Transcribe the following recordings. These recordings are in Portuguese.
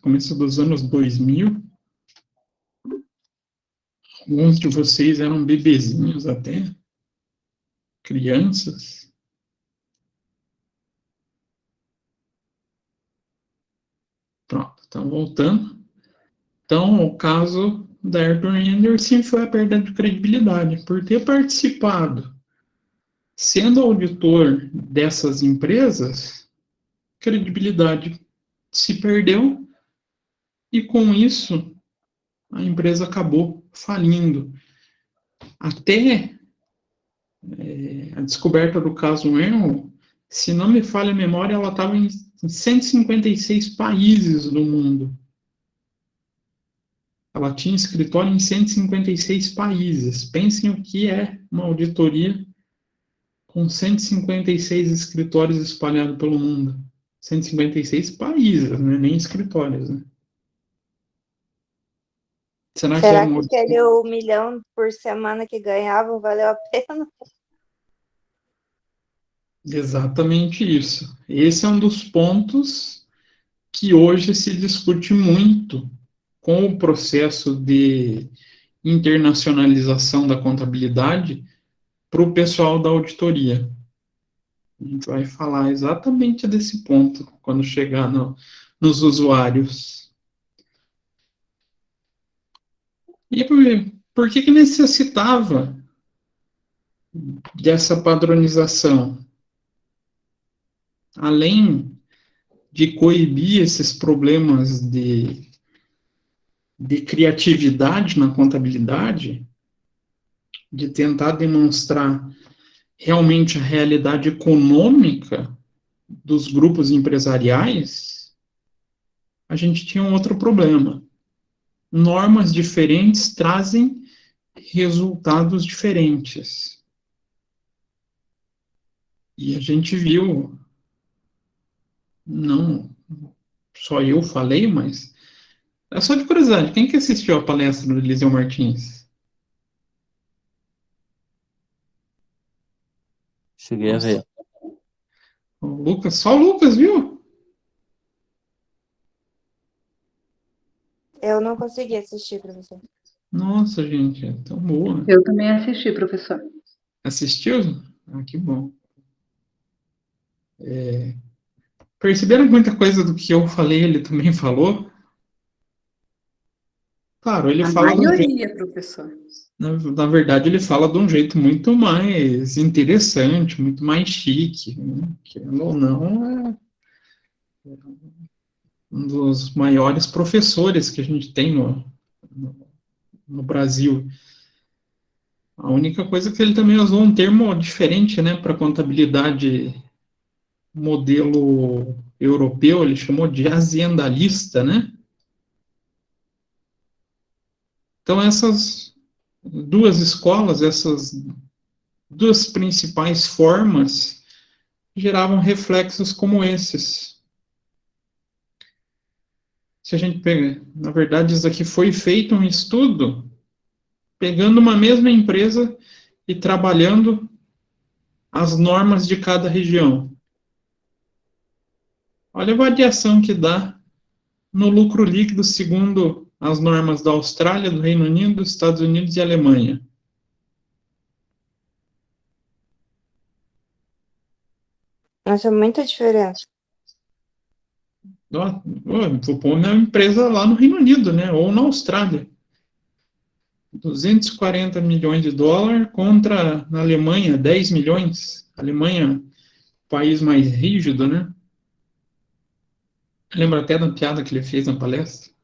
começo dos anos 2000. Alguns de vocês eram bebezinhos até, crianças. Pronto, então voltando. Então, o caso da Arthur Andersen foi a perda de credibilidade, por ter participado, sendo auditor dessas empresas, credibilidade se perdeu, e com isso, a empresa acabou falindo. Até a descoberta do caso Enron, se não me falha a memória, ela estava em 156 países do mundo. Ela tinha escritório em 156 países. Pensem o que é uma auditoria com 156 escritórios espalhados pelo mundo. 156 países, né? Nem escritórios. Né? Será que é Será que uma... aquele 1 milhão por semana que ganhavam valeu a pena? Exatamente isso. Esse é um dos pontos que hoje se discute muito com o processo de internacionalização da contabilidade para o pessoal da auditoria. A gente vai falar exatamente desse ponto quando chegar nos usuários. E por que necessitava dessa padronização? Além de coibir esses problemas de criatividade na contabilidade, de tentar demonstrar realmente a realidade econômica dos grupos empresariais, a gente tinha um outro problema. Normas diferentes trazem resultados diferentes. E a gente viu, não só eu falei, mas é só de curiosidade, quem que assistiu a palestra do Eliseu Martins? Cheguei a ver. O Lucas, só o Lucas, viu? Eu não consegui assistir, professor. Nossa, gente, é tão boa. Eu também assisti, professor. Assistiu? Ah, que bom. Perceberam muita coisa do que eu falei, ele também falou? Claro, ele A fala maioria, professor. na verdade, ele fala de um jeito muito mais interessante, muito mais chique, né? Querendo ou não, é um dos maiores professores que a gente tem no Brasil. A única coisa é que ele também usou um termo diferente, né, para contabilidade modelo europeu, ele chamou de aziendalista, né? Então, essas duas escolas, essas duas principais formas, geravam reflexos como esses. Se a gente pega, na verdade, isso aqui foi feito um estudo pegando uma mesma empresa e trabalhando as normas de cada região. Olha a variação que dá no lucro líquido segundo as normas da Austrália, do Reino Unido, dos Estados Unidos e Alemanha. Nossa, muita diferença. Vou pôr minha empresa lá no Reino Unido, né? Ou na Austrália. 240 milhões de dólares contra, na Alemanha, 10 milhões. A Alemanha, país mais rígido, né? Eu lembro até da piada que ele fez na palestra.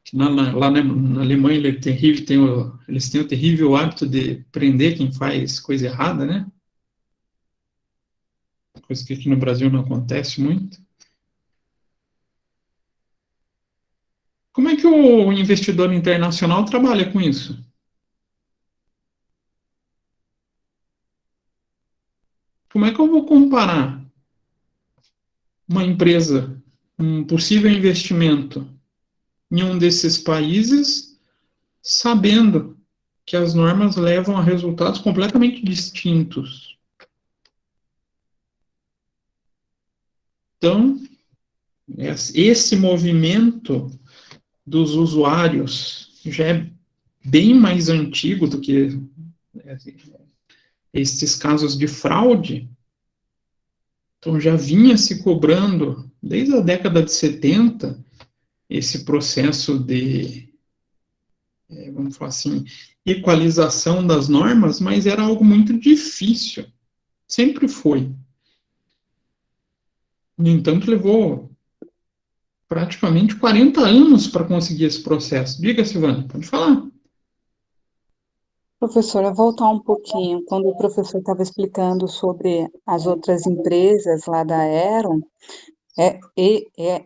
Que lá na Alemanha ele é terrível, eles têm o terrível hábito de prender quem faz coisa errada, né? Coisa que aqui no Brasil não acontece muito. Como é que o investidor internacional trabalha com isso? Como é que eu vou comparar uma empresa, um possível investimento em um desses países, sabendo que as normas levam a resultados completamente distintos? Então, Esse movimento dos usuários já é bem mais antigo do que esses casos de fraude. Então, já vinha se cobrando, desde a década de 70, esse processo de, vamos falar assim, equalização das normas, mas era algo muito difícil. Sempre foi. No entanto, levou praticamente 40 anos para conseguir esse processo. Diga, Silvana, pode falar. Professora, voltar um pouquinho, quando o professor estava explicando sobre as outras empresas lá da Aeron,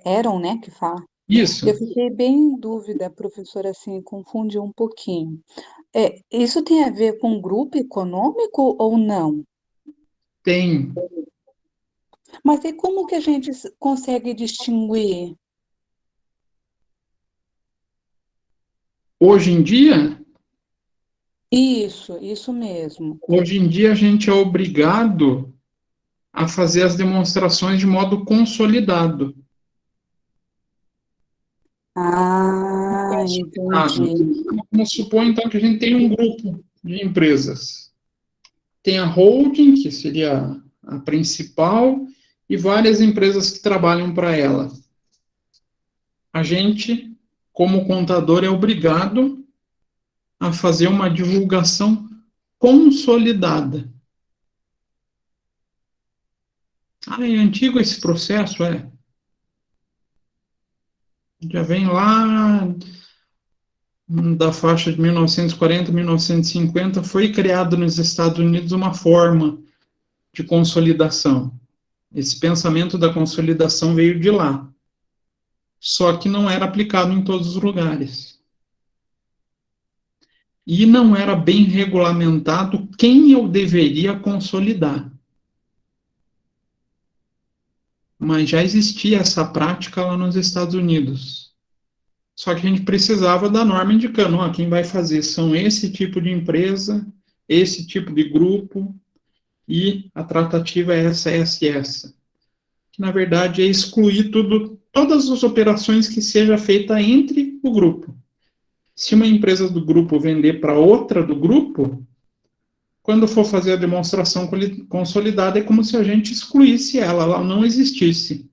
Aeron, né, que fala, Isso, eu fiquei bem em dúvida, professora, assim, confundi um pouquinho. Isso tem a ver com grupo econômico ou não? tem. Mas e como que a gente consegue distinguir? Hoje em dia, Isso mesmo. a gente é obrigado a fazer as demonstrações de modo consolidado. Ah, Consolidado. entendi. Vamos supor, então, que a gente tem um grupo de empresas. Tem a holding, que seria a principal, e várias empresas que trabalham para ela. A gente, como contador, é obrigado a fazer uma divulgação consolidada. Ah, é antigo esse processo, é. Já vem lá da faixa de 1940, 1950, foi criado nos Estados Unidos uma forma de consolidação. Esse pensamento da consolidação veio de lá. Só que não era aplicado em todos os lugares. E não era bem regulamentado quem eu deveria consolidar. Mas já existia essa prática lá nos Estados Unidos. Só que a gente precisava da norma indicando, ó, quem vai fazer são esse tipo de empresa, esse tipo de grupo, e a tratativa é essa, essa e essa. Que, na verdade, é excluir todas as operações que seja feita entre o grupo. Se uma empresa do grupo vender para outra do grupo, quando for fazer a demonstração consolidada, é como se a gente excluísse ela, ela não existisse.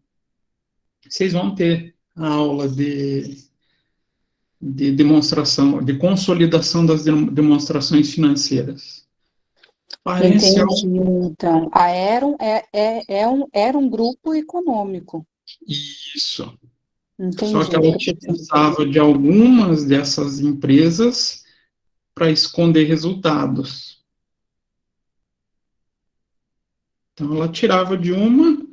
Vocês vão ter a aula de demonstração, de consolidação das demonstrações financeiras. Parece Entendi, então. A Aeron era um grupo econômico. isso. Só que Entendi, ela professor. utilizava de algumas dessas empresas para esconder resultados. Então, ela tirava de uma,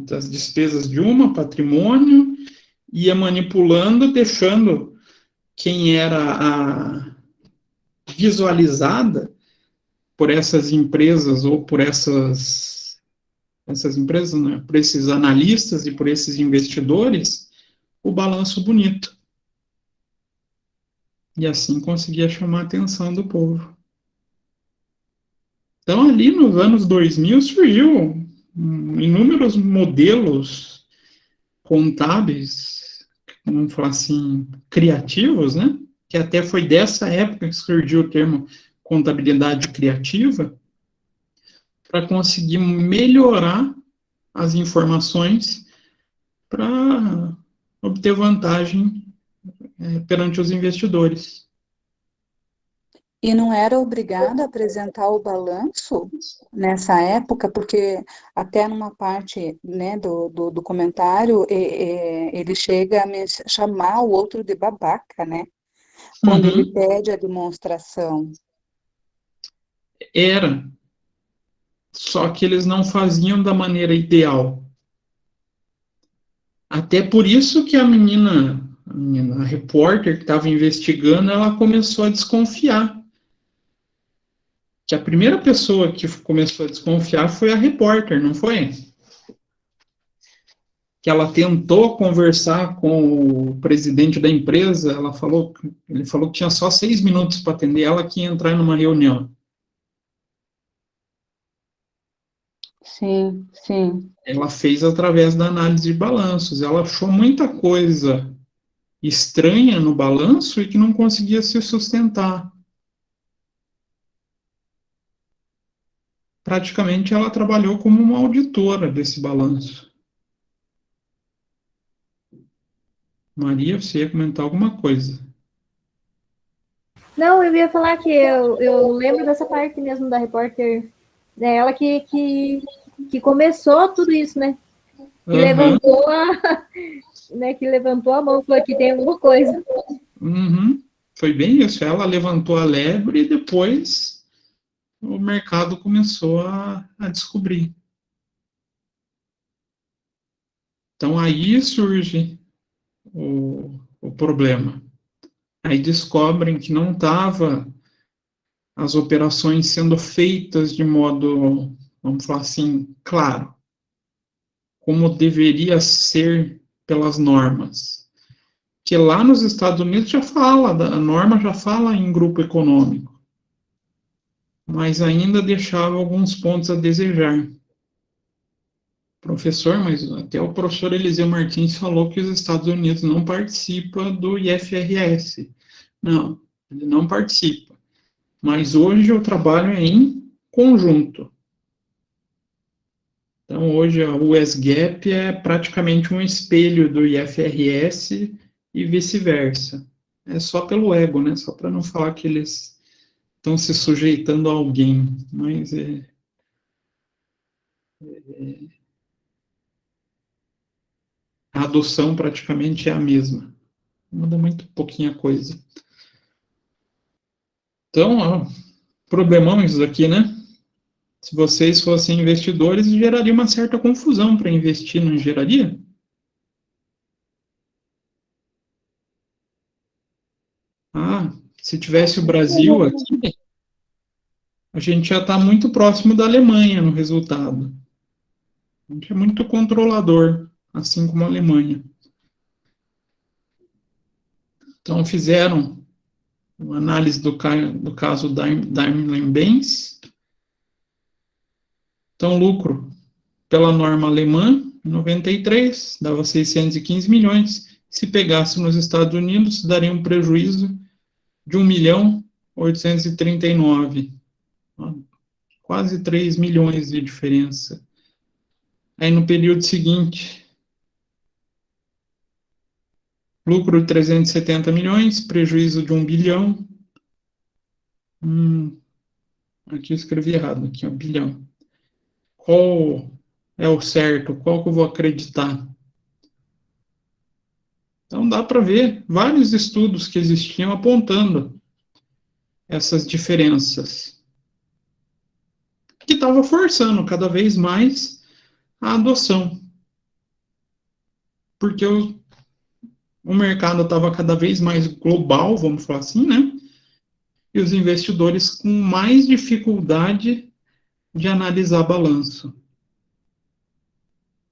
das despesas de uma, patrimônio, ia manipulando, deixando quem era a visualizada por essas empresas ou por essas empresas, né, por esses analistas e por esses investidores, o balanço bonito. E assim conseguia chamar a atenção do povo. Então, ali nos anos 2000, surgiu inúmeros modelos contábeis, vamos falar assim, criativos, né? Que até foi dessa época que surgiu o termo contabilidade criativa, para conseguir melhorar as informações para obter vantagem perante os investidores. E não era obrigado a apresentar o balanço nessa época, porque até numa parte, né, do comentário, ele chega a chamar o outro de babaca, né? Quando ele Uhum. pede a demonstração. Era, só que eles não faziam da maneira ideal. Até por isso que a menina, a repórter que estava investigando, ela começou a desconfiar. Que a primeira pessoa que começou a desconfiar foi a repórter, não foi? Que ela tentou conversar com o presidente da empresa, ele falou que tinha só 6 minutos para atender ela, que ia entrar numa reunião. sim, sim. Ela fez através da análise de balanços. Ela achou muita coisa estranha no balanço e que não conseguia se sustentar. Praticamente ela trabalhou como uma auditora desse balanço. Maria, você ia comentar alguma coisa? Não, eu ia falar que eu lembro dessa parte mesmo da repórter, né? Ela que começou tudo isso, né? Que levantou né, que levantou a mão, falou que tem alguma coisa. Uhum. Foi bem isso. Ela levantou a lebre e depois o mercado começou a descobrir. Então aí surge o problema. Aí descobrem que não estava as operações sendo feitas de modo, vamos falar assim, claro, como deveria ser pelas normas. Que lá nos Estados Unidos já fala, a norma já fala em grupo econômico, mas ainda deixava alguns pontos a desejar. Professor, mas até o professor Eliseu Martins falou que os Estados Unidos não participam do IFRS. Não, ele não participa. Mas hoje eu trabalho em conjunto. Então, hoje a USGAP é praticamente um espelho do IFRS e vice-versa. É só pelo ego, né? Só para não falar que eles estão se sujeitando a alguém. Mas a adoção praticamente é a mesma. Muda muito pouquinha coisa. Então, ó, problemão isso daqui, né? Se vocês fossem investidores, geraria uma certa confusão para investir, não geraria? Ah, se tivesse o Brasil aqui, a gente já está muito próximo da Alemanha no resultado. A gente é muito controlador, assim como a Alemanha. Então, fizeram uma análise do caso Daimler-Benz. Então, lucro pela norma alemã, em 93, dava 615 milhões. Se pegasse nos Estados Unidos, daria um prejuízo de 1.839.000. Quase 3 milhões de diferença. Aí no período seguinte, lucro de 370 milhões, prejuízo de 1 bilhão. Aqui eu escrevi errado, aqui, ó, bilhão. Qual é o certo? Qual que eu vou acreditar? Então dá para ver vários estudos que existiam apontando essas diferenças, que estava forçando cada vez mais a adoção, porque o mercado estava cada vez mais global, vamos falar assim, né? E os investidores com mais dificuldade de analisar balanço.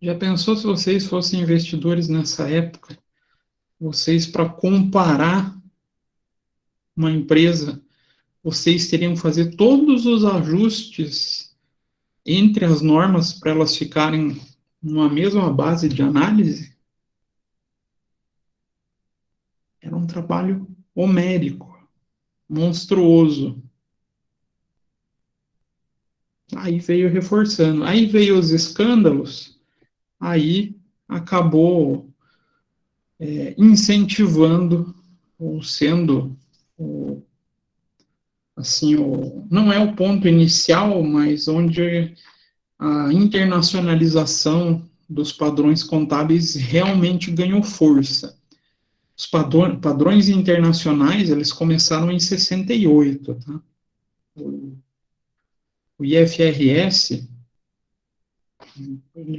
Já pensou se vocês fossem investidores nessa época? Vocês, para comparar uma empresa, vocês teriam que fazer todos os ajustes entre as normas para elas ficarem numa mesma base de análise? Era um trabalho homérico, monstruoso. Aí veio reforçando. Aí veio os escândalos, aí acabou incentivando ou sendo assim, não é o ponto inicial, mas onde a internacionalização dos padrões contábeis realmente ganhou força. Os padrões internacionais, eles começaram em 68, tá? O IFRS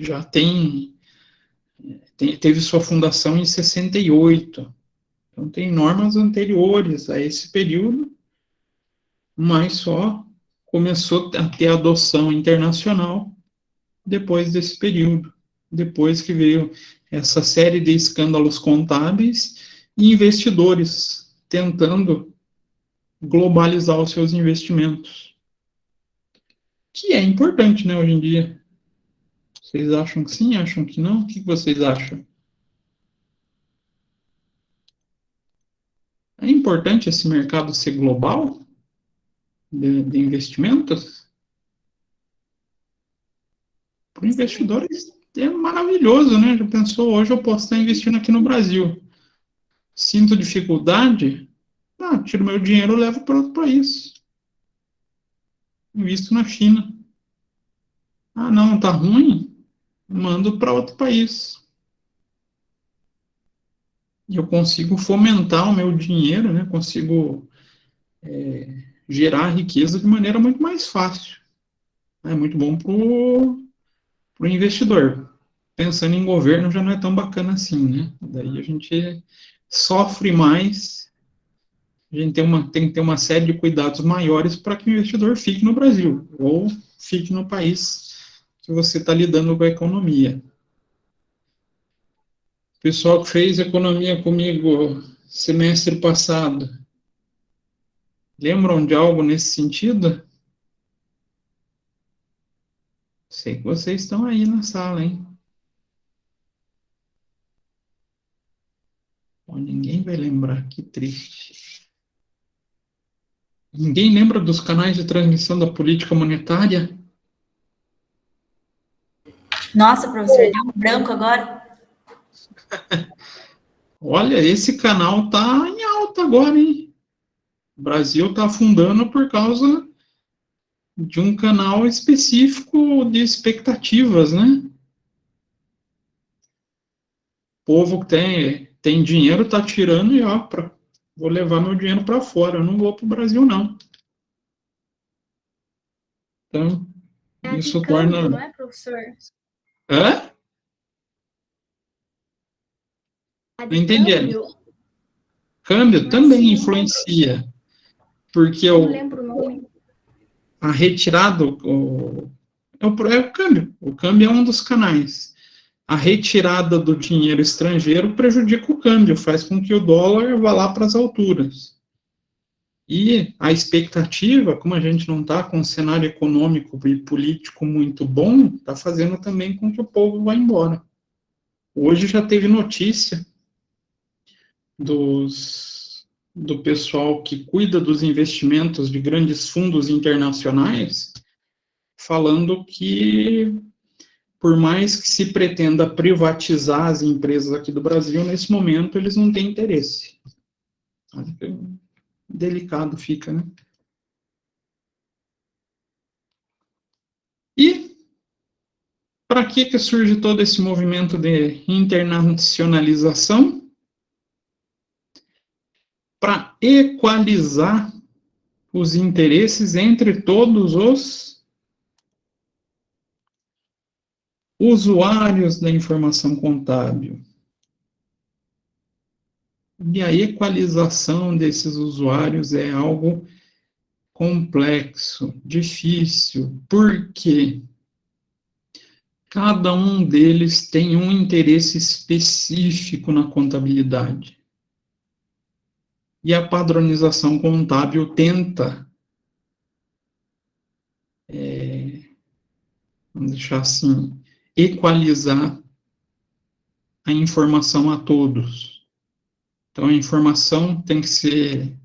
já teve sua fundação em 68. Então, tem normas anteriores a esse período, mas só começou a ter adoção internacional depois desse período, depois que veio essa série de escândalos contábeis e investidores tentando globalizar os seus investimentos, que é importante, né, hoje em dia. Vocês acham que sim? Acham que não? O que vocês acham? É importante esse mercado ser global de investimentos? Para o investidor é maravilhoso, né? Já pensou, hoje eu posso estar investindo aqui no Brasil. Sinto dificuldade? Tiro meu dinheiro e levo para outro país. Invisto na China. Não, tá ruim? Mando para outro país. E eu consigo fomentar o meu dinheiro, né? Consigo gerar riqueza de maneira muito mais fácil. É muito bom para o investidor. Pensando em governo já não é tão bacana assim, né? Daí a gente sofre mais, a gente tem que ter uma série de cuidados maiores para que o investidor fique no Brasil, ou fique no país que você está lidando com a economia. O pessoal que fez economia comigo semestre passado, lembram de algo nesse sentido? Sei que vocês estão aí na sala, hein? Ninguém vai lembrar, que triste. Ninguém lembra dos canais de transmissão da política monetária? Nossa, professor, deu um branco agora. Olha, esse canal está em alta agora, hein? O Brasil está afundando por causa de um canal específico de expectativas, né? O povo que tem dinheiro está tirando e, vou levar meu dinheiro para fora, eu não vou para o Brasil, não. Então, isso torna... Não é, professor? Hã? Não entendi. Câmbio também influencia, porque Eu não lembro o nome. a retirada, é o câmbio. O câmbio é um dos canais. A retirada do dinheiro estrangeiro prejudica o câmbio, faz com que o dólar vá lá para as alturas. E a expectativa, como a gente não está com um cenário econômico e político muito bom, está fazendo também com que o povo vá embora. Hoje já teve notícia do pessoal que cuida dos investimentos de grandes fundos internacionais, falando que, por mais que se pretenda privatizar as empresas aqui do Brasil, nesse momento eles não têm interesse. Delicado fica, né? E para que surge todo esse movimento de internacionalização? Para equalizar os interesses entre todos os usuários da informação contábil. E a equalização desses usuários é algo complexo, difícil, porque cada um deles tem um interesse específico na contabilidade. E a padronização contábil tenta, vamos deixar assim, equalizar a informação a todos. Então, a informação tem que ser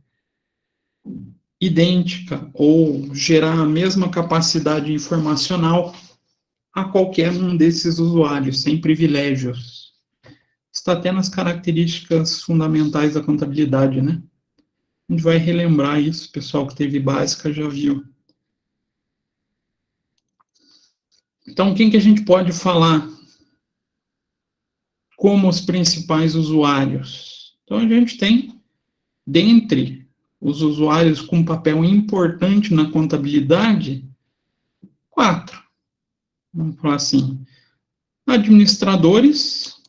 idêntica ou gerar a mesma capacidade informacional a qualquer um desses usuários, sem privilégios. Está até nas características fundamentais da contabilidade, né? A gente vai relembrar isso, o pessoal que teve básica já viu. Então, quem que a gente pode falar como os principais usuários? Então, a gente tem, dentre os usuários com um papel importante na contabilidade, 4. Vamos falar assim, administradores,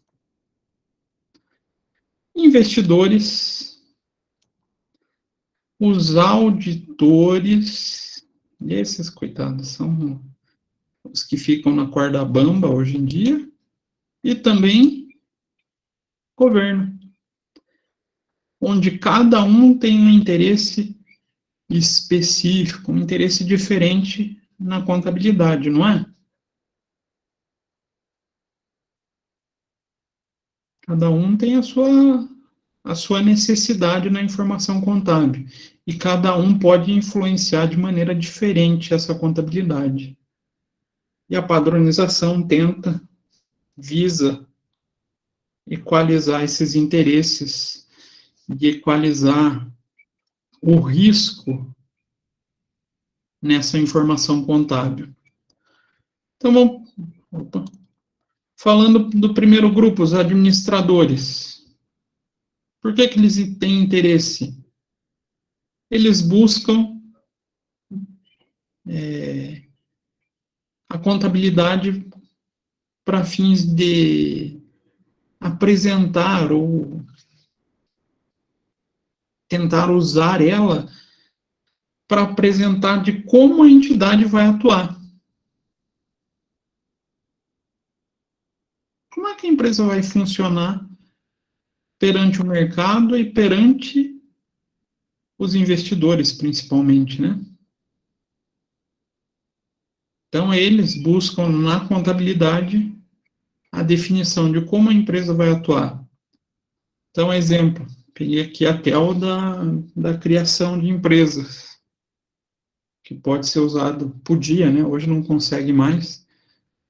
investidores, os auditores, esses, coitados, são os que ficam na corda bamba hoje em dia, e também governo, onde cada um tem um interesse específico, um interesse diferente na contabilidade, não é? Cada um tem a sua necessidade na informação contábil. E cada um pode influenciar de maneira diferente essa contabilidade. E a padronização visa equalizar esses interesses e equalizar o risco nessa informação contábil. Então, falando do primeiro grupo, os administradores. Por que eles têm interesse? Eles buscam a contabilidade para fins de apresentar ou tentar usar ela para apresentar de como a entidade vai atuar. Como é que a empresa vai funcionar perante o mercado e perante os investidores, principalmente, né? Então, eles buscam na contabilidade a definição de como a empresa vai atuar. Então, exemplo, peguei aqui a TEL da criação de empresas, que pode ser usado, podia, né? Hoje não consegue mais,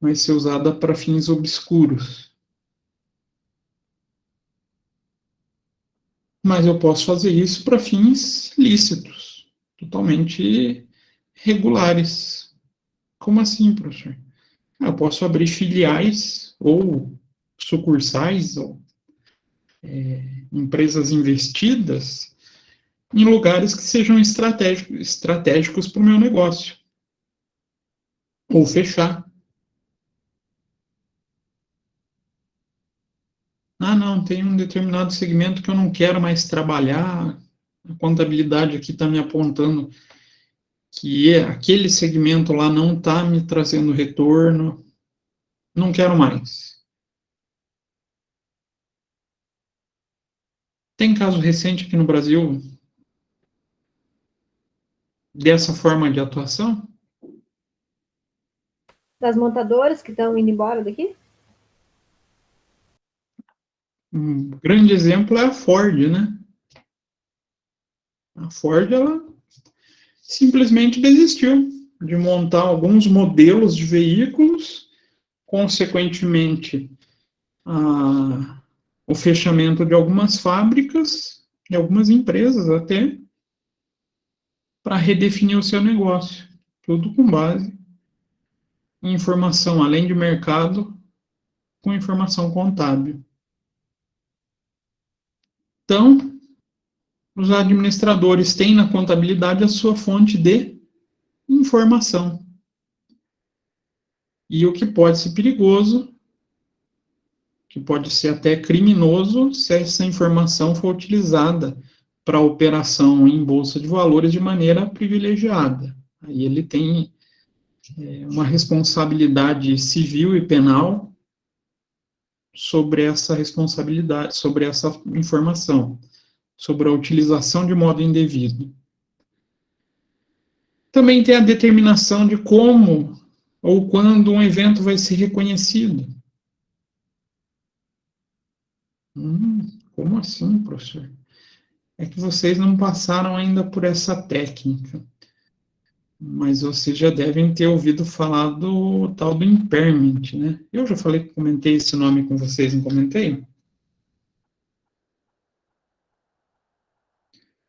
mas ser usada para fins obscuros. Mas eu posso fazer isso para fins lícitos, totalmente regulares. Como assim, professor? Eu posso abrir filiais ou sucursais ou empresas investidas em lugares que sejam estratégicos para o meu negócio. Ou fechar. Ah, não, tem um determinado segmento que eu não quero mais trabalhar, a contabilidade aqui está me apontando que aquele segmento lá não está me trazendo retorno, não quero mais. Tem caso recente aqui no Brasil dessa forma de atuação? Das montadoras que estão indo embora daqui? Um grande exemplo é a Ford, né? A Ford, ela simplesmente desistiu de montar alguns modelos de veículos, consequentemente, o fechamento de algumas fábricas, de algumas empresas até, para redefinir o seu negócio. Tudo com base em informação, além de mercado, com informação contábil. Então, os administradores têm na contabilidade a sua fonte de informação. E o que pode ser perigoso, que pode ser até criminoso, se essa informação for utilizada para operação em bolsa de valores de maneira privilegiada. Aí ele tem uma responsabilidade civil e penal sobre essa responsabilidade, sobre essa informação, sobre a utilização de modo indevido. Também tem a determinação de como ou quando um evento vai ser reconhecido. Como assim, professor? É que vocês não passaram ainda por essa técnica. Mas vocês já devem ter ouvido falar do tal do impairment, né? Eu já comentei esse nome com vocês, não comentei?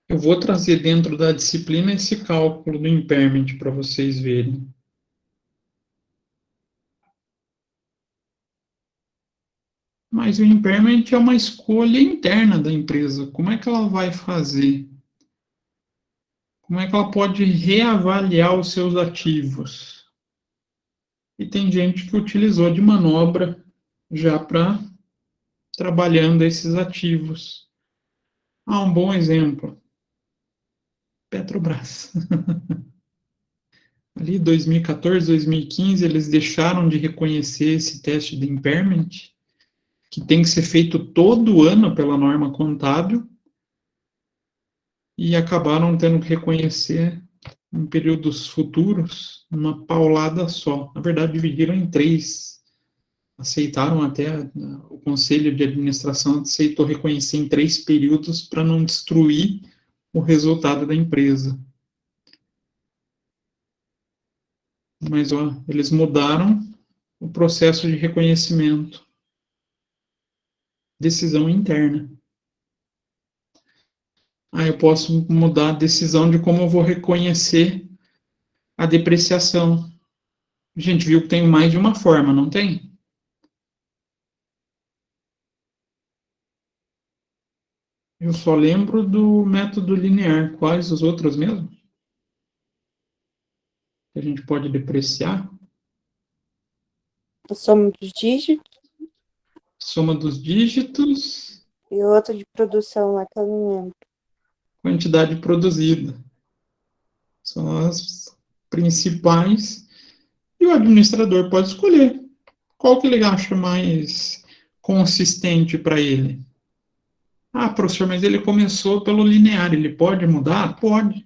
Eu vou trazer dentro da disciplina esse cálculo do impairment para vocês verem. Mas o impairment é uma escolha interna da empresa. Como é que ela vai fazer? Como é que ela pode reavaliar os seus ativos? E tem gente que utilizou de manobra já para trabalhando esses ativos. Um bom exemplo. Petrobras. Ali 2014, 2015, eles deixaram de reconhecer esse teste de impairment, que tem que ser feito todo ano pela norma contábil, e acabaram tendo que reconhecer em períodos futuros uma paulada só. Na verdade, dividiram em 3 aceitaram até, o Conselho de Administração aceitou reconhecer em 3 períodos para não destruir o resultado da empresa. Mas, ó, eles mudaram o processo de reconhecimento. Decisão interna. Eu posso mudar a decisão de como eu vou reconhecer a depreciação. A gente viu que tem mais de uma forma, não tem? Eu só lembro do método linear. Quais os outros mesmo? Que a gente pode depreciar? A soma dos dígitos Soma dos dígitos, e outro de produção lá que eu não lembro. quantidade produzida. São as principais. E o administrador pode escolher qual que ele acha mais consistente para ele. Professor, mas ele começou pelo linear, ele pode mudar? Pode.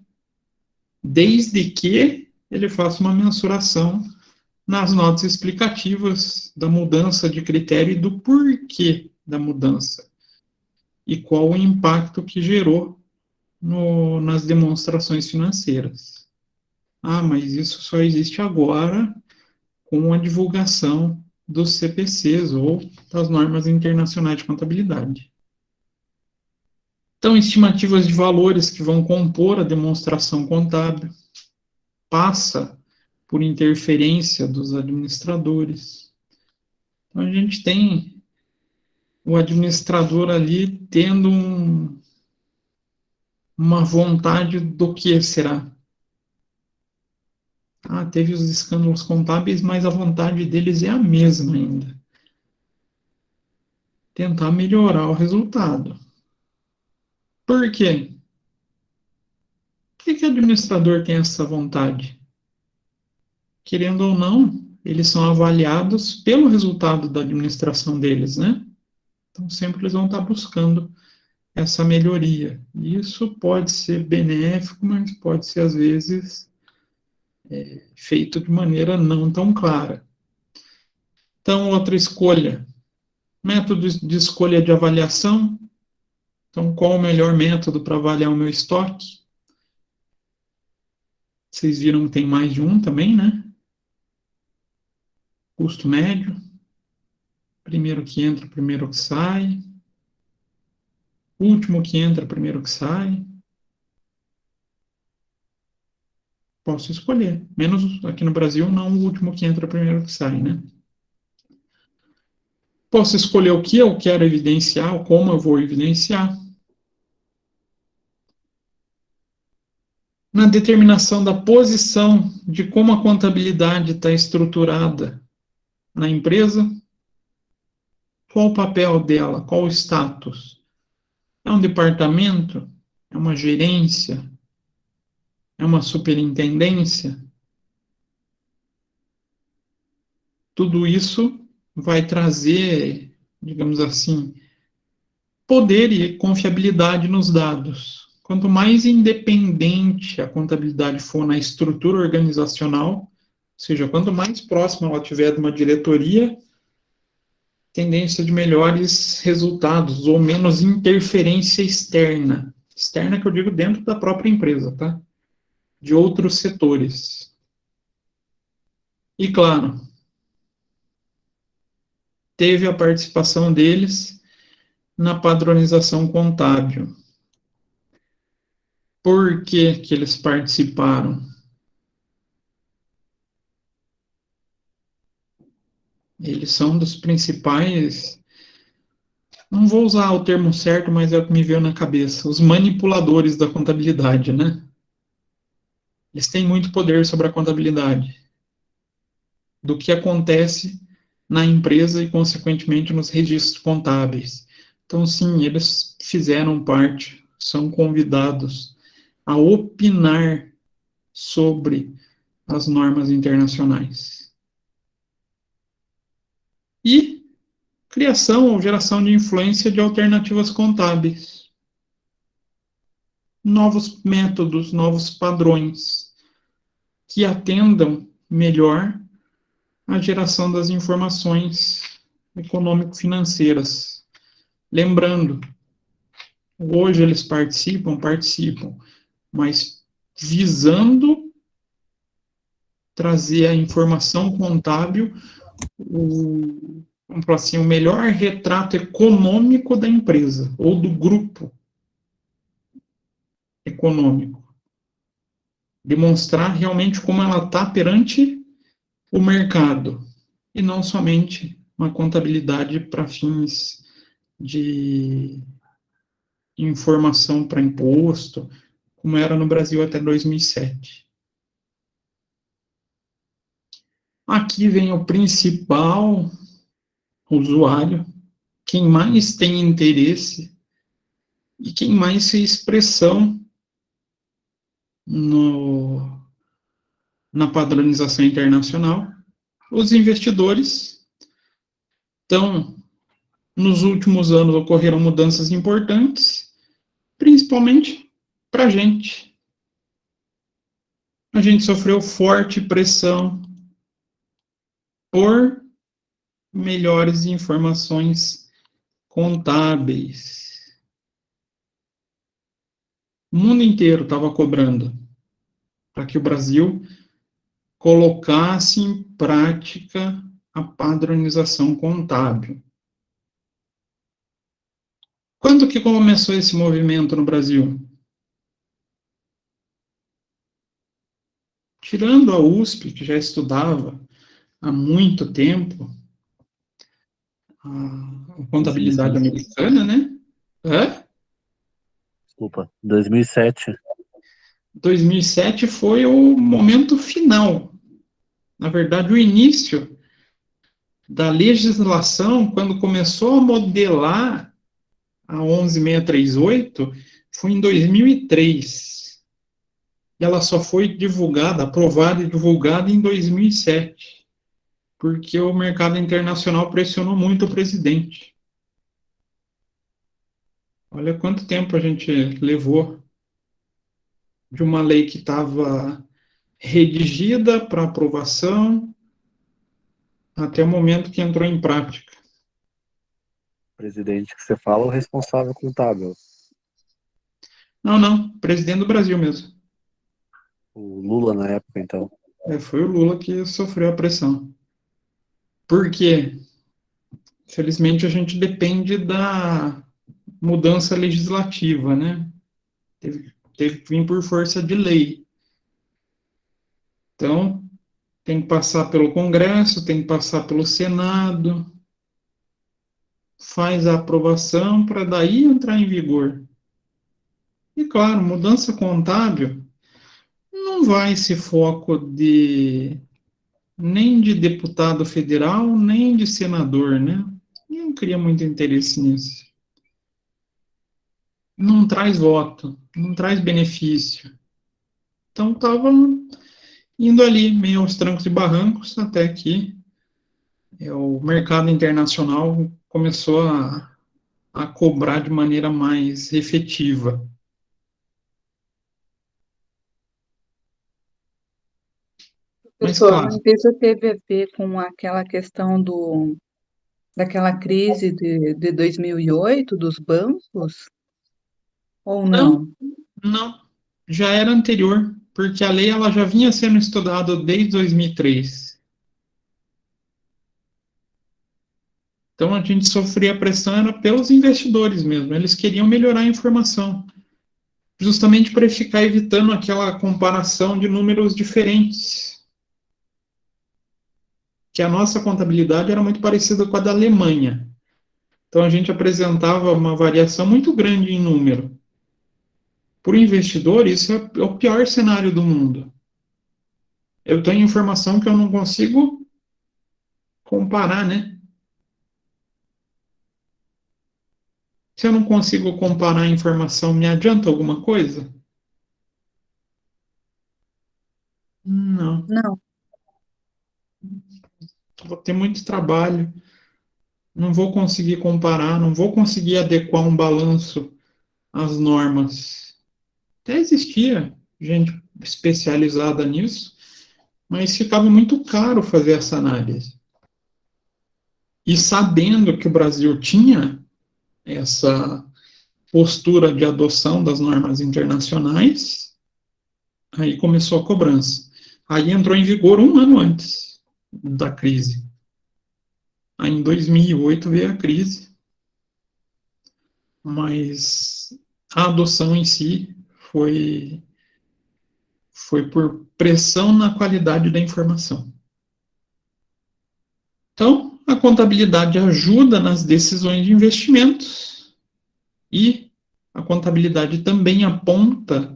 Desde que ele faça uma mensuração nas notas explicativas da mudança de critério e do porquê da mudança. E qual o impacto que gerou nas demonstrações financeiras. Mas isso só existe agora com a divulgação dos CPCs ou das normas internacionais de contabilidade. Então, estimativas de valores que vão compor a demonstração contábil passa por interferência dos administradores. Então, a gente tem o administrador ali tendo uma vontade do que será? Teve os escândalos contábeis, mas a vontade deles é a mesma ainda. Tentar melhorar o resultado. Por quê? Por que o administrador tem essa vontade? Querendo ou não, eles são avaliados pelo resultado da administração deles, né? Então, sempre eles vão estar buscando essa melhoria. Isso pode ser benéfico, mas pode ser, às vezes, feito de maneira não tão clara. Então, outra escolha. Métodos de escolha de avaliação. Então, qual o melhor método para avaliar o meu estoque? Vocês viram que tem mais de um também, né? Custo médio. Primeiro que entra, primeiro que sai. Último que entra, primeiro que sai. Posso escolher. Menos aqui no Brasil, não o último que entra, primeiro que sai, né? Posso escolher o que eu quero evidenciar, ou como eu vou evidenciar. Na determinação da posição de como a contabilidade está estruturada na empresa, qual o papel dela, qual o status? É um departamento? É uma gerência? É uma superintendência? Tudo isso vai trazer, digamos assim, poder e confiabilidade nos dados. Quanto mais independente a contabilidade for na estrutura organizacional, ou seja, quanto mais próxima ela tiver de uma diretoria, tendência de melhores resultados ou menos interferência externa. Externa que eu digo dentro da própria empresa, tá? De outros setores. E, claro, teve a participação deles na padronização contábil. Por que que eles participaram? Eles são dos principais, não vou usar o termo certo, mas é o que me veio na cabeça, os manipuladores da contabilidade, né? Eles têm muito poder sobre a contabilidade, do que acontece na empresa e, consequentemente, nos registros contábeis. Então, sim, eles fizeram parte, são convidados a opinar sobre as normas internacionais. E criação ou geração de influência de alternativas contábeis. Novos métodos, novos padrões que atendam melhor a geração das informações econômico-financeiras. Lembrando, hoje eles participam, mas visando trazer a informação contábil, vamos falar assim, o melhor retrato econômico da empresa, ou do grupo econômico. Demonstrar realmente como ela está perante o mercado, e não somente uma contabilidade para fins de informação para imposto, como era no Brasil até 2007. Aqui vem o principal usuário, quem mais tem interesse e quem mais fez expressão na padronização internacional, os investidores. Então, nos últimos anos ocorreram mudanças importantes, principalmente para a gente. A gente sofreu forte pressão por melhores informações contábeis. O mundo inteiro estava cobrando para que o Brasil colocasse em prática a padronização contábil. Quando que começou esse movimento no Brasil? Tirando a USP, que já estudava há muito tempo a contabilidade americana, né? Desculpa, 2007. 2007 foi o momento final. Na verdade, o início da legislação, quando começou a modelar a 11638, foi em 2003. Ela só foi divulgada, aprovada e divulgada em 2007, porque o mercado internacional pressionou muito o presidente. Olha quanto tempo a gente levou de uma lei que estava redigida para aprovação até o momento que entrou em prática. Presidente que você fala, o responsável contábil. Não, presidente do Brasil mesmo. O Lula na época, então. Foi o Lula que sofreu a pressão. Por quê? Felizmente a gente depende da mudança legislativa, né? Teve que vir por força de lei. Então, tem que passar pelo Congresso, tem que passar pelo Senado, faz a aprovação para daí entrar em vigor. E claro, mudança contábil não vai esse foco nem de deputado federal, nem de senador, né? Eu não queria muito interesse nisso. Não traz voto, não traz benefício. Então, estava indo ali, meio aos trancos e barrancos, até que o mercado internacional começou a cobrar de maneira mais efetiva. Mas, Professor, claro, mas isso teve a ver com aquela questão daquela crise de 2008 dos bancos? Ou não? não, já era anterior, porque a lei ela já vinha sendo estudada desde 2003. Então, a gente sofria pressão era pelos investidores mesmo, eles queriam melhorar a informação, justamente para ficar evitando aquela comparação de números diferentes. Que a nossa contabilidade era muito parecida com a da Alemanha. Então, a gente apresentava uma variação muito grande em número. Para o investidor, isso é o pior cenário do mundo. Eu tenho informação que eu não consigo comparar, né? Se eu não consigo comparar a informação, me adianta alguma coisa? Não. Não. Vou ter muito trabalho. Não vou conseguir comparar, não vou conseguir adequar um balanço às normas. Até existia gente especializada nisso, mas ficava muito caro fazer essa análise. E sabendo que o Brasil tinha essa postura de adoção das normas internacionais, aí começou a cobrança. Aí entrou em vigor 1 ano antes da crise. Aí em 2008 veio a crise, mas a adoção em si foi por pressão na qualidade da informação. Então, a contabilidade ajuda nas decisões de investimentos e a contabilidade também aponta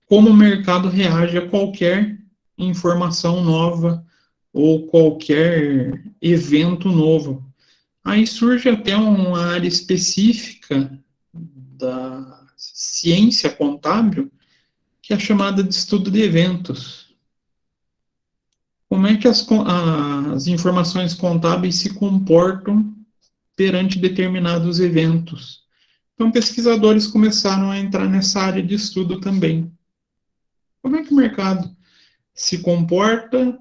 como o mercado reage a qualquer informação nova ou qualquer evento novo. Aí surge até uma área específica da ciência contábil, que é chamada de estudo de eventos. Como é que as informações contábeis se comportam perante determinados eventos? Então, pesquisadores começaram a entrar nessa área de estudo também. Como é que o mercado se comporta?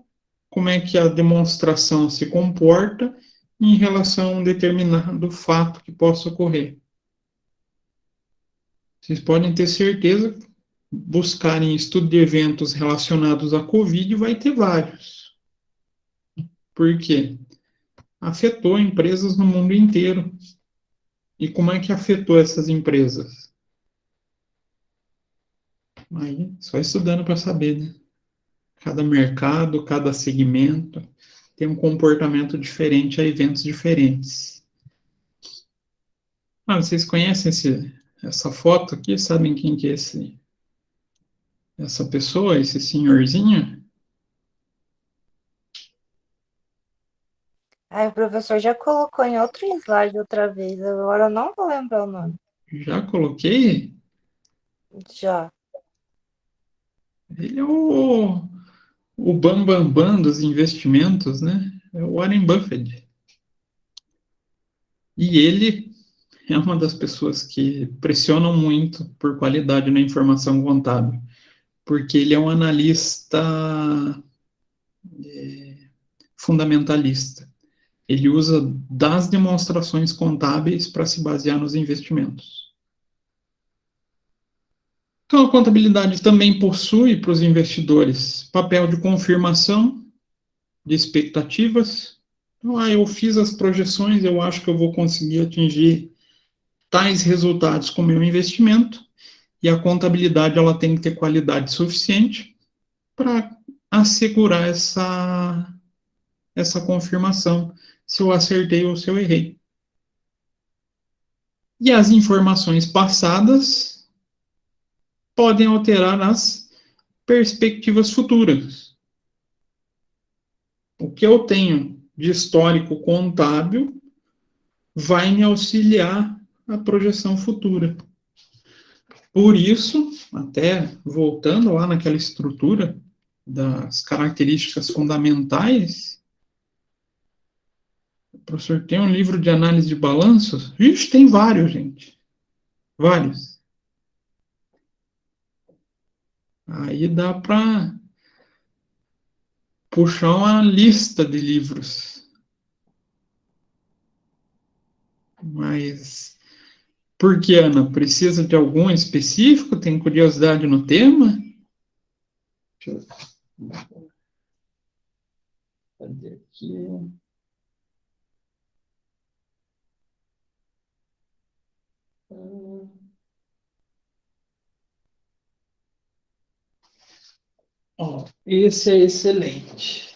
Como é que a demonstração se comporta em relação a um determinado fato que possa ocorrer? Vocês podem ter certeza, buscarem estudo de eventos relacionados à Covid, vai ter vários. Por quê? Afetou empresas no mundo inteiro. E como é que afetou essas empresas? Aí, só estudando para saber, né? Cada mercado, cada segmento tem um comportamento diferente a eventos diferentes. Vocês conhecem essa foto aqui? Sabem quem que é essa pessoa, esse senhorzinho? Aí o professor já colocou em outro slide outra vez, agora eu não vou lembrar o nome. Já coloquei? Já. Ele é o bambambam dos investimentos, né? É o Warren Buffett. E ele é uma das pessoas que pressionam muito por qualidade na informação contábil, porque ele é um analista fundamentalista. Ele usa das demonstrações contábeis para se basear nos investimentos. Então, a contabilidade também possui para os investidores papel de confirmação de expectativas. Então, eu fiz as projeções, eu acho que eu vou conseguir atingir tais resultados com o meu investimento, e a contabilidade ela tem que ter qualidade suficiente para assegurar essa confirmação, se eu acertei ou se eu errei. E as informações passadas podem alterar as perspectivas futuras. O que eu tenho de histórico contábil vai me auxiliar na projeção futura. Por isso, até voltando lá naquela estrutura das características fundamentais, o professor tem um livro de análise de balanços? Vixe, tem vários, gente. Vários. Aí dá para puxar uma lista de livros. Mas, por que, Ana? Precisa de algum específico? Tem curiosidade no tema? Deixa eu fazer aqui. Esse é excelente.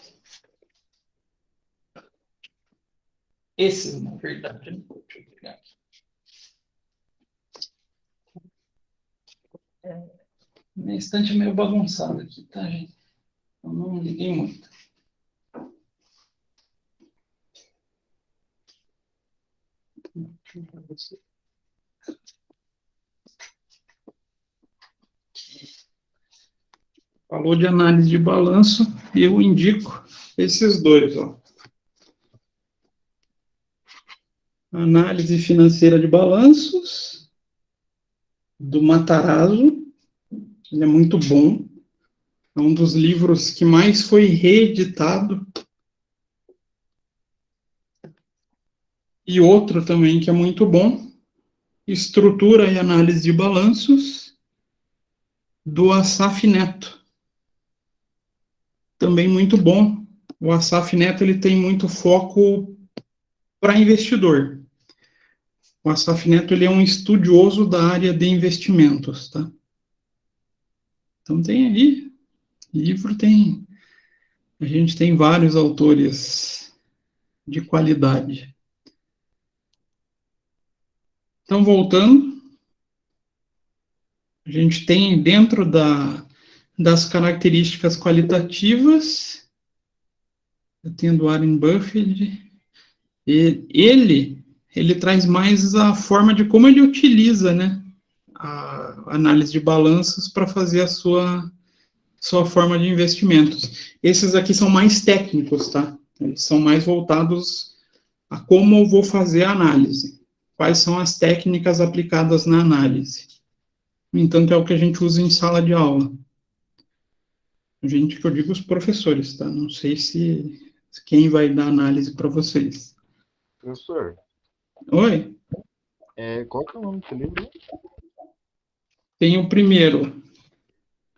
Esse, na verdade, deixa eu pegar aqui. Minha estante é meio bagunçada aqui, tá, gente? Eu não liguei muito. Falou de análise de balanço, eu indico esses dois, ó. Análise financeira de balanços, do Matarazzo, ele é muito bom, é um dos livros que mais foi reeditado. E outro também que é muito bom, Estrutura e Análise de Balanços, do Asaf Neto. Também muito bom. O Asaf Neto ele tem muito foco para investidor. O Asaf Neto ele é um estudioso da área de investimentos, tá? Então tem aí, livro tem, a gente tem vários autores de qualidade. Então, voltando, a gente tem dentro das características qualitativas, eu tenho do Warren Buffett, e ele traz mais a forma de como ele utiliza, né, a análise de balanços para fazer a sua forma de investimentos. Esses aqui são mais técnicos, tá? Eles são mais voltados a como eu vou fazer a análise. Quais são as técnicas aplicadas na análise. No entanto, é o que a gente usa em sala de aula. Gente, que eu digo os professores, tá? Não sei se quem vai dar análise para vocês. Professor, Oi? qual que é o nome do livro? Tem o primeiro,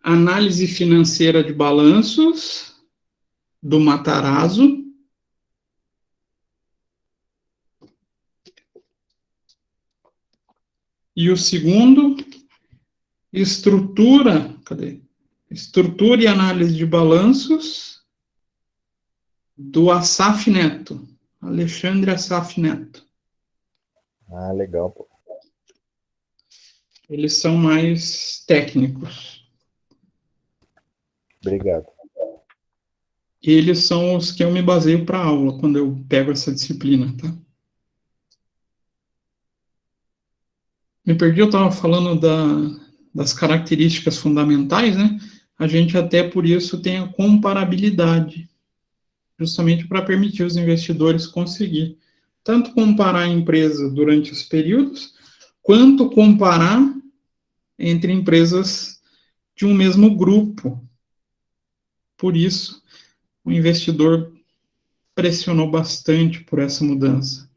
Análise Financeira de Balanços, do Matarazzo. E o segundo, Estrutura e Análise de Balanços, do Asaf Neto, Alexandre Asaf Neto. Ah, legal, pô. Eles são mais técnicos. Obrigado. Eles são os que eu me baseio para aula, quando eu pego essa disciplina, tá? Me perdi, eu estava falando das características fundamentais, né? A gente até por isso tem a comparabilidade, justamente para permitir os investidores conseguir tanto comparar a empresa durante os períodos, quanto comparar entre empresas de um mesmo grupo. Por isso, o investidor pressionou bastante por essa mudança.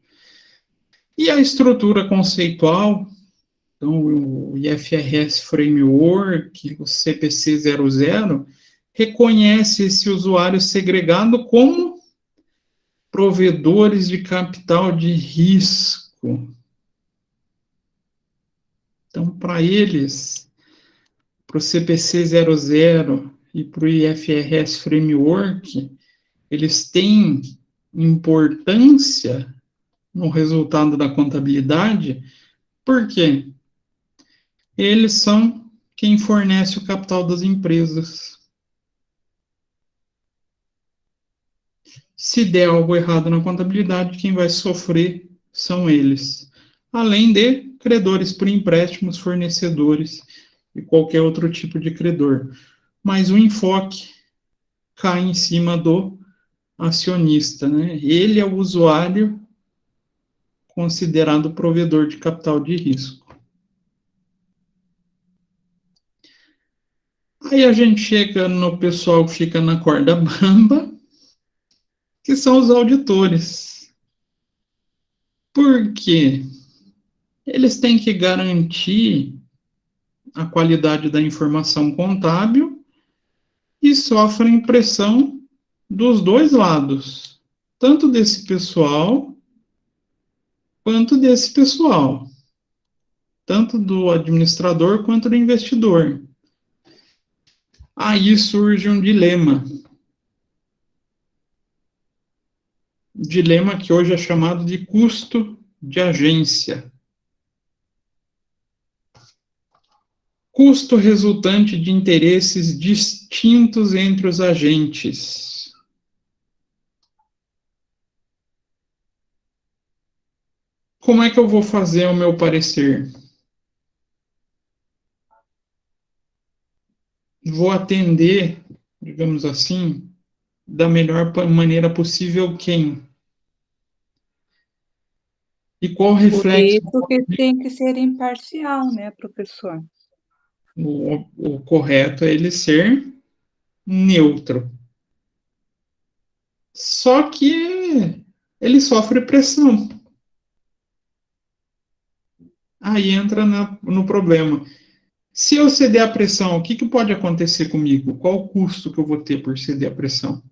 E a estrutura conceitual, então o IFRS Framework, o CPC 00, reconhece esse usuário segregado como provedores de capital de risco. Então, para eles, para o CPC 00 e para o IFRS Framework, eles têm importância no resultado da contabilidade, porque eles são quem fornece o capital das empresas. Se der algo errado na contabilidade, quem vai sofrer são eles. Além de credores por empréstimos, fornecedores e qualquer outro tipo de credor. Mas o enfoque cai em cima do acionista, né? Ele é o usuário considerado provedor de capital de risco. Aí a gente chega no pessoal que fica na corda bamba, que são os auditores. Por quê? Eles têm que garantir a qualidade da informação contábil e sofrem pressão dos dois lados, tanto desse pessoal quanto desse pessoal, tanto do administrador quanto do investidor. Aí surge um dilema. Dilema que hoje é chamado de custo de agência. Custo resultante de interesses distintos entre os agentes. Como é que eu vou fazer o meu parecer? Vou atender, digamos assim, da melhor maneira possível quem? E qual reflexo? Por isso que tem que ser imparcial, né, professor? O correto é ele ser neutro. Só que ele sofre pressão. aí entra no problema. Se eu ceder a pressão, o que pode acontecer comigo? Qual o custo que eu vou ter por ceder a pressão?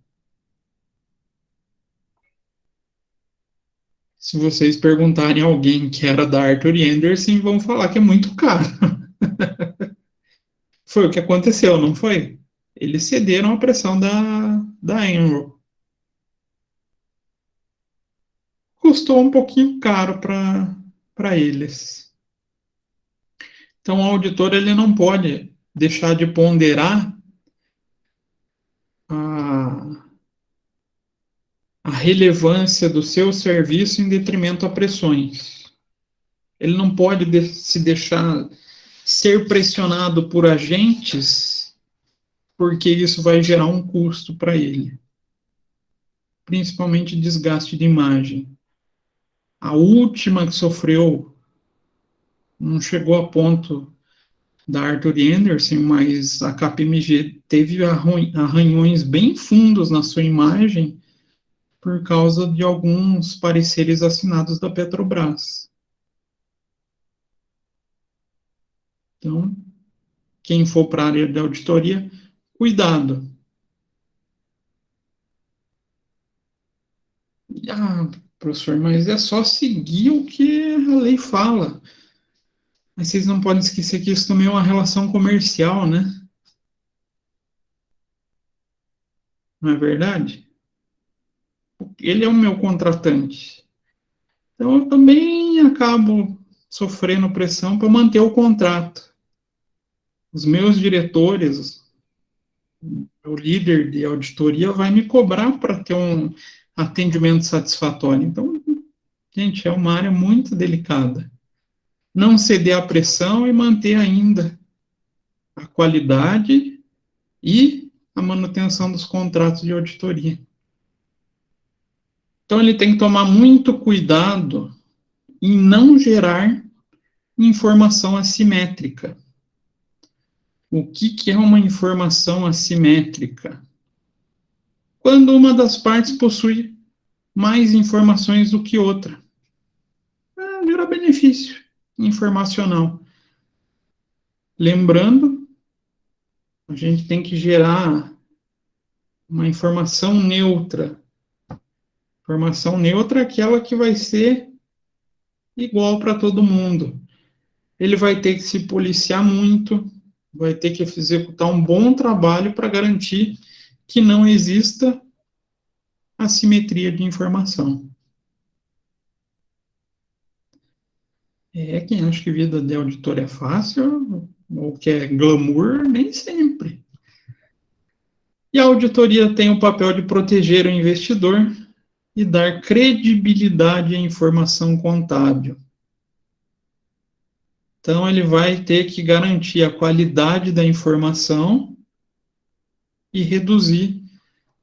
Se vocês perguntarem a alguém que era da Arthur Andersen, vão falar que é muito caro. Foi o que aconteceu, não foi? Eles cederam a pressão da Enron. Custou um pouquinho caro para eles. Então, o auditor ele não pode deixar de ponderar a relevância do seu serviço em detrimento a pressões. Ele não pode se deixar ser pressionado por agentes, porque isso vai gerar um custo para ele. Principalmente desgaste de imagem. A última que sofreu, não chegou a ponto da Arthur Andersen, mas a KPMG teve arranhões bem fundos na sua imagem por causa de alguns pareceres assinados da Petrobras. Então, quem for para a área de auditoria, cuidado. Ah, professor, mas é só seguir o que a lei fala. Mas vocês não podem esquecer que isso também é uma relação comercial, né? Não é verdade? Ele é o meu contratante. Então, eu também acabo sofrendo pressão para manter o contrato. Os meus diretores, o líder de auditoria vai me cobrar para ter um atendimento satisfatório. Então, gente, é uma área muito delicada. Não ceder à pressão e manter ainda a qualidade e a manutenção dos contratos de auditoria. Então, ele tem que tomar muito cuidado em não gerar informação assimétrica. O que é uma informação assimétrica? Quando uma das partes possui mais informações do que outra. Gera benefício informacional. Lembrando, a gente tem que gerar uma informação neutra. Informação neutra é aquela que vai ser igual para todo mundo. Ele vai ter que se policiar muito, vai ter que executar um bom trabalho para garantir que não exista assimetria de informação. Quem acha que vida de auditor é fácil, ou que é glamour, nem sempre. E a auditoria tem o papel de proteger o investidor e dar credibilidade à informação contábil. Então, ele vai ter que garantir a qualidade da informação e reduzir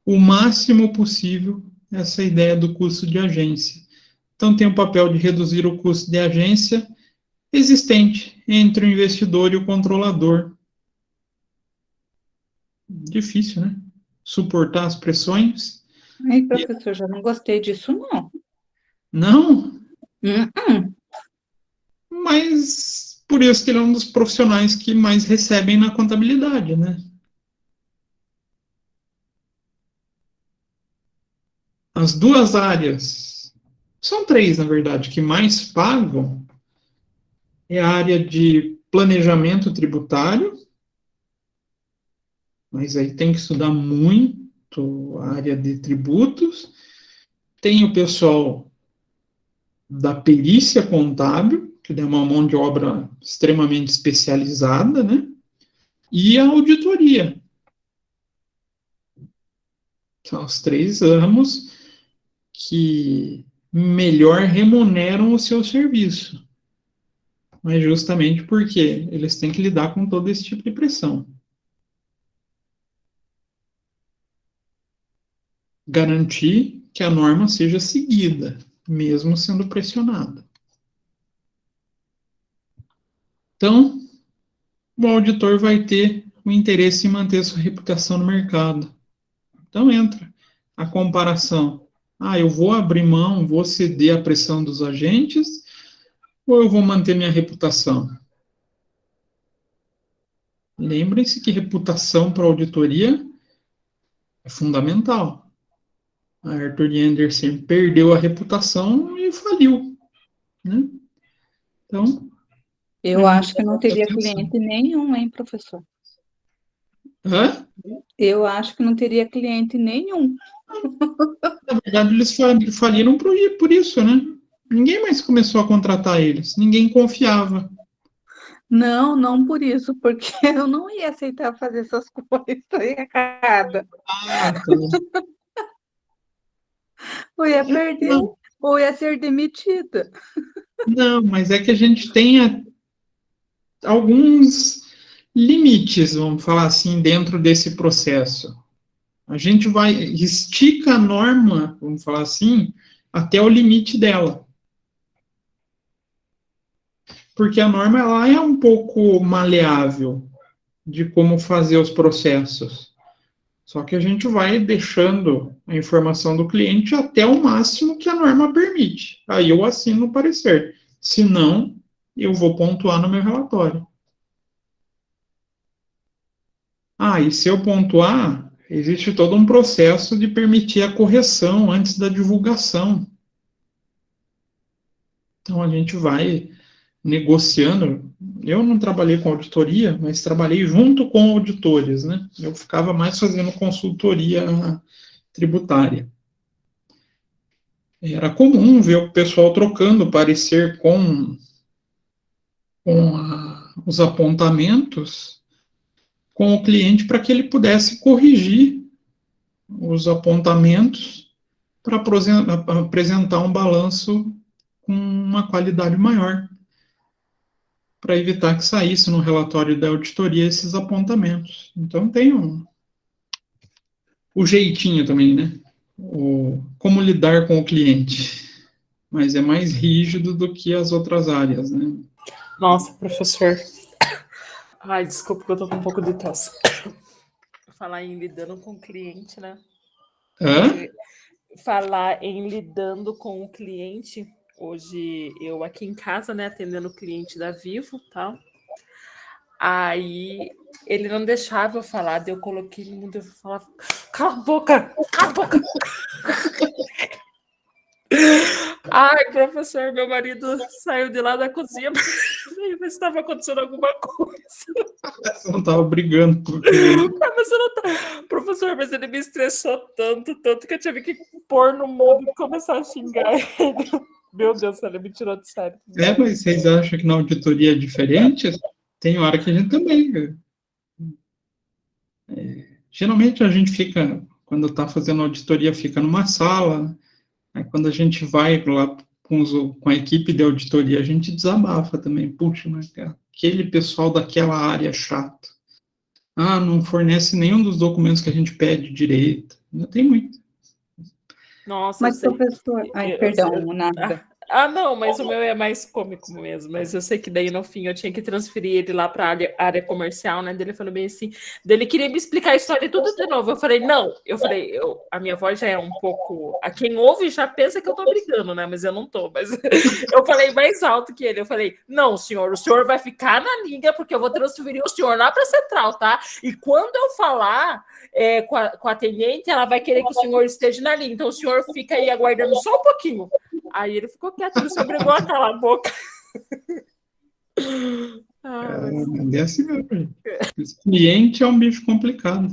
o máximo possível essa ideia do custo de agência. Então, tem o papel de reduzir o custo de agência existente entre o investidor e o controlador. Difícil, né? Suportar as pressões. Ai, professor, já não gostei disso, não. Não? Mas por isso que ele é um dos profissionais que mais recebem na contabilidade, né? As duas áreas, são três, na verdade, que mais pagam é a área de planejamento tributário, mas aí tem que estudar muito a área de tributos. Tem o pessoal da perícia contábil, que é uma mão de obra extremamente especializada, né? E a auditoria. São os três ramos que melhor remuneram o seu serviço. Mas justamente porque eles têm que lidar com todo esse tipo de pressão. Garantir que a norma seja seguida, mesmo sendo pressionada. Então, o auditor vai ter o interesse em manter sua reputação no mercado. Então, entra a comparação. Eu vou abrir mão, vou ceder à pressão dos agentes, ou eu vou manter minha reputação? Lembrem-se que reputação para auditoria é fundamental. A Arthur Andersen perdeu a reputação e faliu, né? Então, Eu acho que não teria cliente nenhum, hein, professor? hã? Eu acho que não teria cliente nenhum. Na verdade, eles faliram por isso, né? Ninguém mais começou a contratar eles, ninguém confiava. Não, não por isso, porque eu não ia aceitar fazer essas coisas erradas. Ah, tá. Ou ia perder, ou ia ser demitida. Não, mas é que a gente tem alguns limites, vamos falar assim, dentro desse processo. A gente estica a norma, vamos falar assim, até o limite dela. Porque a norma ela é um pouco maleável de como fazer os processos. Só que a gente vai deixando a informação do cliente até o máximo que a norma permite. Aí eu assino o parecer. Se não, eu vou pontuar no meu relatório. Ah, e se eu pontuar, existe todo um processo de permitir a correção antes da divulgação. Então a gente vai negociando. Eu não trabalhei com auditoria, mas trabalhei junto com auditores, né? Eu ficava mais fazendo consultoria tributária. Era comum ver o pessoal trocando parecer com os apontamentos com o cliente para que ele pudesse corrigir os apontamentos para apresentar um balanço com uma qualidade maior, para evitar que saísse no relatório da auditoria esses apontamentos. Então tem o jeitinho também, né? Como lidar com o cliente. Mas é mais rígido do que as outras áreas, né? Nossa, professor. Ai, desculpa que eu tô com um pouco de tosse. Falar em lidando com o cliente, né? Hã? Falar em lidando com o cliente. Hoje eu aqui em casa, né, atendendo o cliente da Vivo, tá? Aí ele não deixava eu falar, daí eu coloquei no mundo e falava, cala a boca, cala a boca. Ai, professor, meu marido saiu de lá da cozinha para ver se estava acontecendo alguma coisa. Você não estava brigando com o cliente. Mas eu não tá... Professor, mas ele me estressou tanto que eu tive que pôr no mundo e começar a xingar ele. Meu Deus, ele me tirou de sério. Mas vocês acham que na auditoria é diferente? Tem hora que a gente também. Geralmente a gente fica, quando está fazendo auditoria, fica numa sala. Aí quando a gente vai lá com a equipe de auditoria, a gente desabafa também. Puxa, mas aquele pessoal daquela área é chato. Ah, não fornece nenhum dos documentos que a gente pede direito. Ainda tem muito. Nossa, Mas, professor... Ai, perdão, nada. Não, mas o meu é mais cômico mesmo. Mas eu sei que daí, no fim, eu tinha que transferir ele lá para a área comercial, né? Ele falou bem assim, ele queria me explicar a história tudo de novo. Eu falei, não. A minha voz já é um pouco... A quem ouve já pensa que eu tô brigando, né? Mas eu não tô. Mas eu falei mais alto que ele. Eu falei, não, senhor, o senhor vai ficar na linha, porque eu vou transferir o senhor lá para a central, tá? E quando eu falar com a atendente, ela vai querer que o senhor esteja na linha. Então, o senhor fica aí aguardando só um pouquinho. Aí ele ficou quieto, ele se obrigou a calar a boca. É assim mesmo. Esse cliente é um bicho complicado.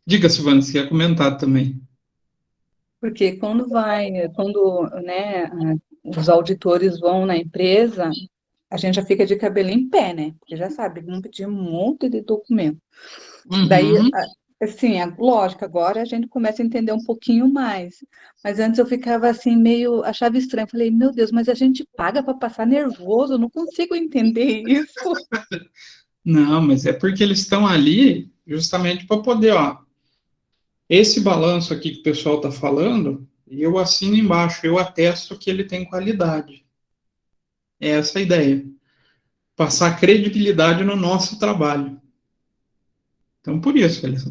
Diga, Silvana, você quer comentar também? Porque quando né, os auditores vão na empresa, a gente já fica de cabelo em pé, né? Porque já sabe, vão pedir um monte de documento. Uhum. Daí, assim, lógico, agora a gente começa a entender um pouquinho mais. Mas antes eu ficava assim, achava estranho. Falei, meu Deus, mas a gente paga para passar nervoso, eu não consigo entender isso. Não, mas é porque eles estão ali justamente para poder, esse balanço aqui que o pessoal está falando, eu assino embaixo, eu atesto que ele tem qualidade. É essa a ideia. Passar credibilidade no nosso trabalho. Então, por isso, eles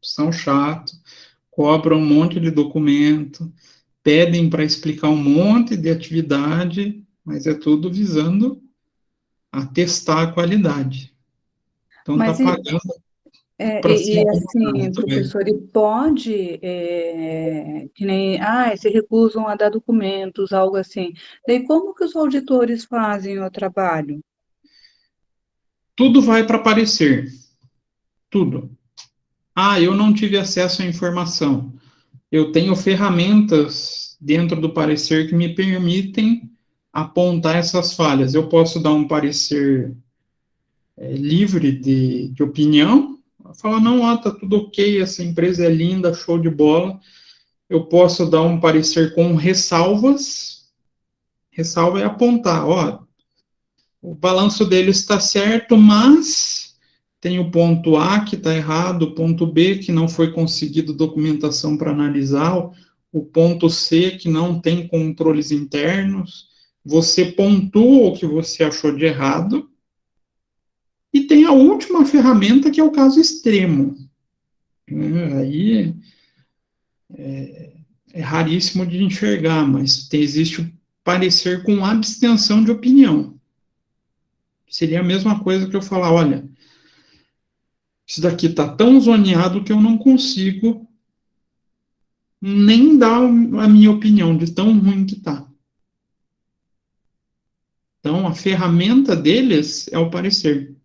são chatos, cobram um monte de documento, pedem para explicar um monte de atividade, mas é tudo visando atestar a qualidade. Então, Mas está pagando para ser assim, acompanhado também. professor, e pode, que nem, se recusam a dar documentos, algo assim. Daí como que os auditores fazem o trabalho? Tudo vai para parecer, tudo. Eu não tive acesso à informação. Eu tenho ferramentas dentro do parecer que me permitem apontar essas falhas. Eu posso dar um parecer livre de opinião, falar, não, tá tudo ok, essa empresa é linda, show de bola. Eu posso dar um parecer com ressalvas. Ressalva é apontar, o balanço dele está certo, mas tem o ponto A que está errado, o ponto B que não foi conseguido documentação para analisar, o ponto C que não tem controles internos. Você pontua o que você achou de errado. E tem a última ferramenta, que é o caso extremo. Aí é raríssimo de enxergar, mas existe o parecer com abstenção de opinião. Seria a mesma coisa que eu falar, olha, isso daqui está tão zoneado que eu não consigo nem dar a minha opinião de tão ruim que está. Então, a ferramenta deles é o parecer.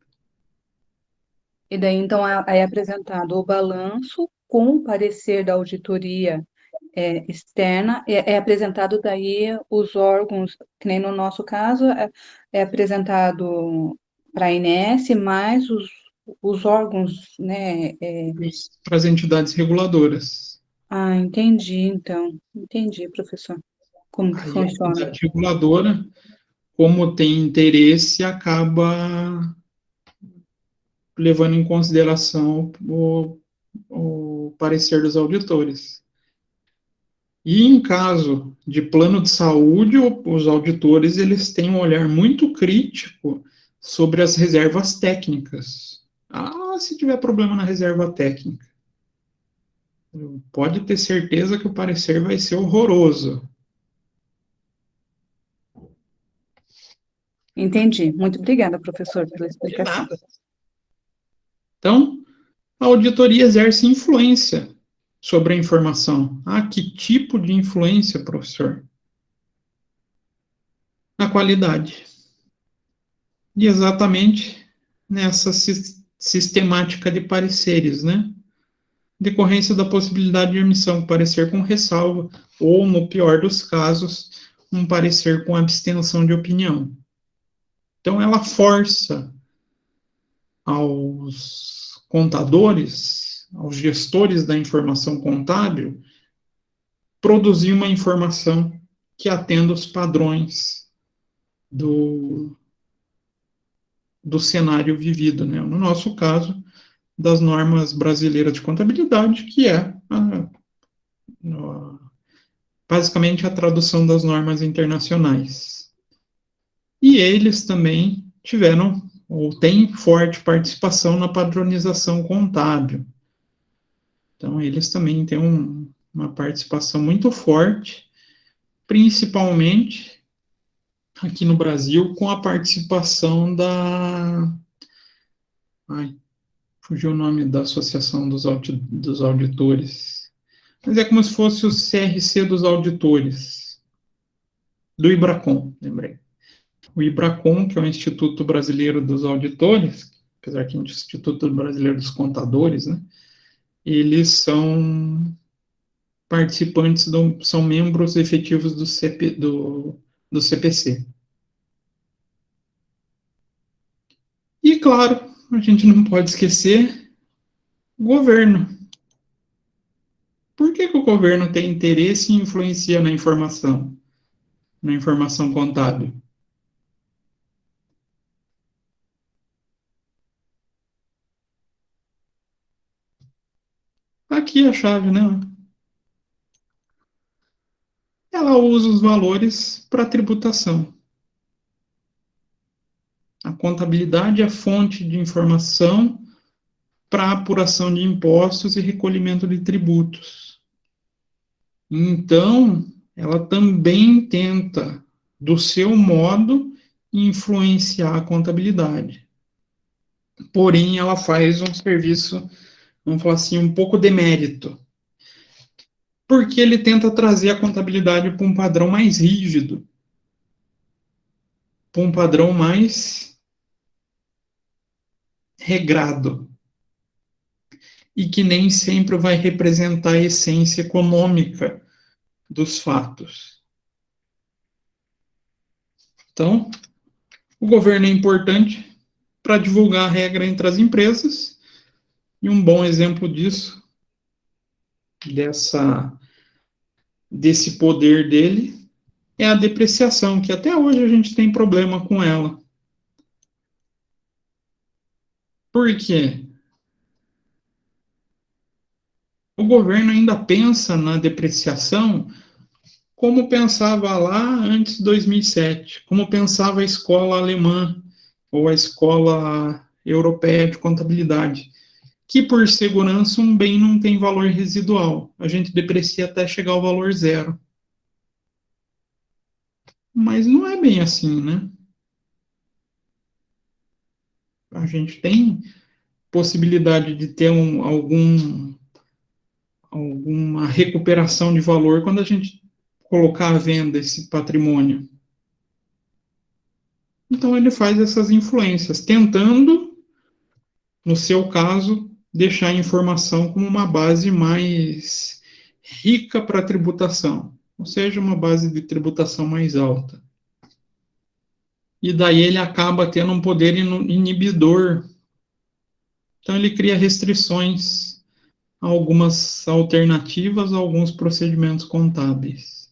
E daí, então, é apresentado o balanço com o parecer da auditoria externa, é apresentado daí os órgãos, que nem no nosso caso, é apresentado para a INS, mais os órgãos, né? Para as entidades reguladoras. Entendi, então. Entendi, professor. Como que Aí a funciona. entidade reguladora, como tem interesse, acaba levando em consideração o parecer dos auditores. E em caso de plano de saúde, os auditores eles têm um olhar muito crítico sobre as reservas técnicas. Se tiver problema na reserva técnica, pode ter certeza que o parecer vai ser horroroso. Entendi. Muito obrigada, professor, pela De explicação. nada. Então, a auditoria exerce influência sobre a informação. Que tipo de influência, professor? Na qualidade. E exatamente nessa sistemática de pareceres, né? Decorrência da possibilidade de emissão de parecer com ressalva, ou, no pior dos casos, um parecer com abstenção de opinião. Então, ela força aos contadores, aos gestores da informação contábil, produzir uma informação que atenda os padrões do cenário vivido, né? No nosso caso, das normas brasileiras de contabilidade, que é basicamente a tradução das normas internacionais. E eles também tiveram, ou têm, forte participação na padronização contábil. Então, eles também têm uma participação muito forte, principalmente aqui no Brasil, com a participação fugiu o nome da Associação dos Auditores. Mas é como se fosse o CRC dos auditores. Do IBRACON, lembrei. O IBRACON, que é o Instituto Brasileiro dos Auditores, apesar que é o Instituto Brasileiro dos Contadores, né? Eles são participantes, são membros efetivos do CPC. E, claro, a gente não pode esquecer o governo. Por que o governo tem interesse e influencia na informação contábil? Aqui a chave, né? Ela usa os valores para tributação. A contabilidade é a fonte de informação para apuração de impostos e recolhimento de tributos. Então, ela também tenta do seu modo influenciar a contabilidade. Porém, ela faz um serviço, vamos falar assim, um pouco demérito, porque ele tenta trazer a contabilidade para um padrão mais rígido, para um padrão mais regrado, e que nem sempre vai representar a essência econômica dos fatos. Então, o governo é importante para divulgar a regra entre as empresas, e um bom exemplo disso, desse poder dele, é a depreciação, que até hoje a gente tem problema com ela. Por quê? O governo ainda pensa na depreciação como pensava lá antes de 2007, como pensava a escola alemã ou a escola europeia de contabilidade, que por segurança um bem não tem valor residual, a gente deprecia até chegar ao valor zero. Mas não é bem assim, né? A gente tem possibilidade de ter alguma recuperação de valor quando a gente colocar à venda esse patrimônio. Então ele faz essas influências, tentando, no seu caso, deixar a informação como uma base mais rica para a tributação, ou seja, uma base de tributação mais alta. E daí ele acaba tendo um poder inibidor. Então ele cria restrições a algumas alternativas a alguns procedimentos contábeis.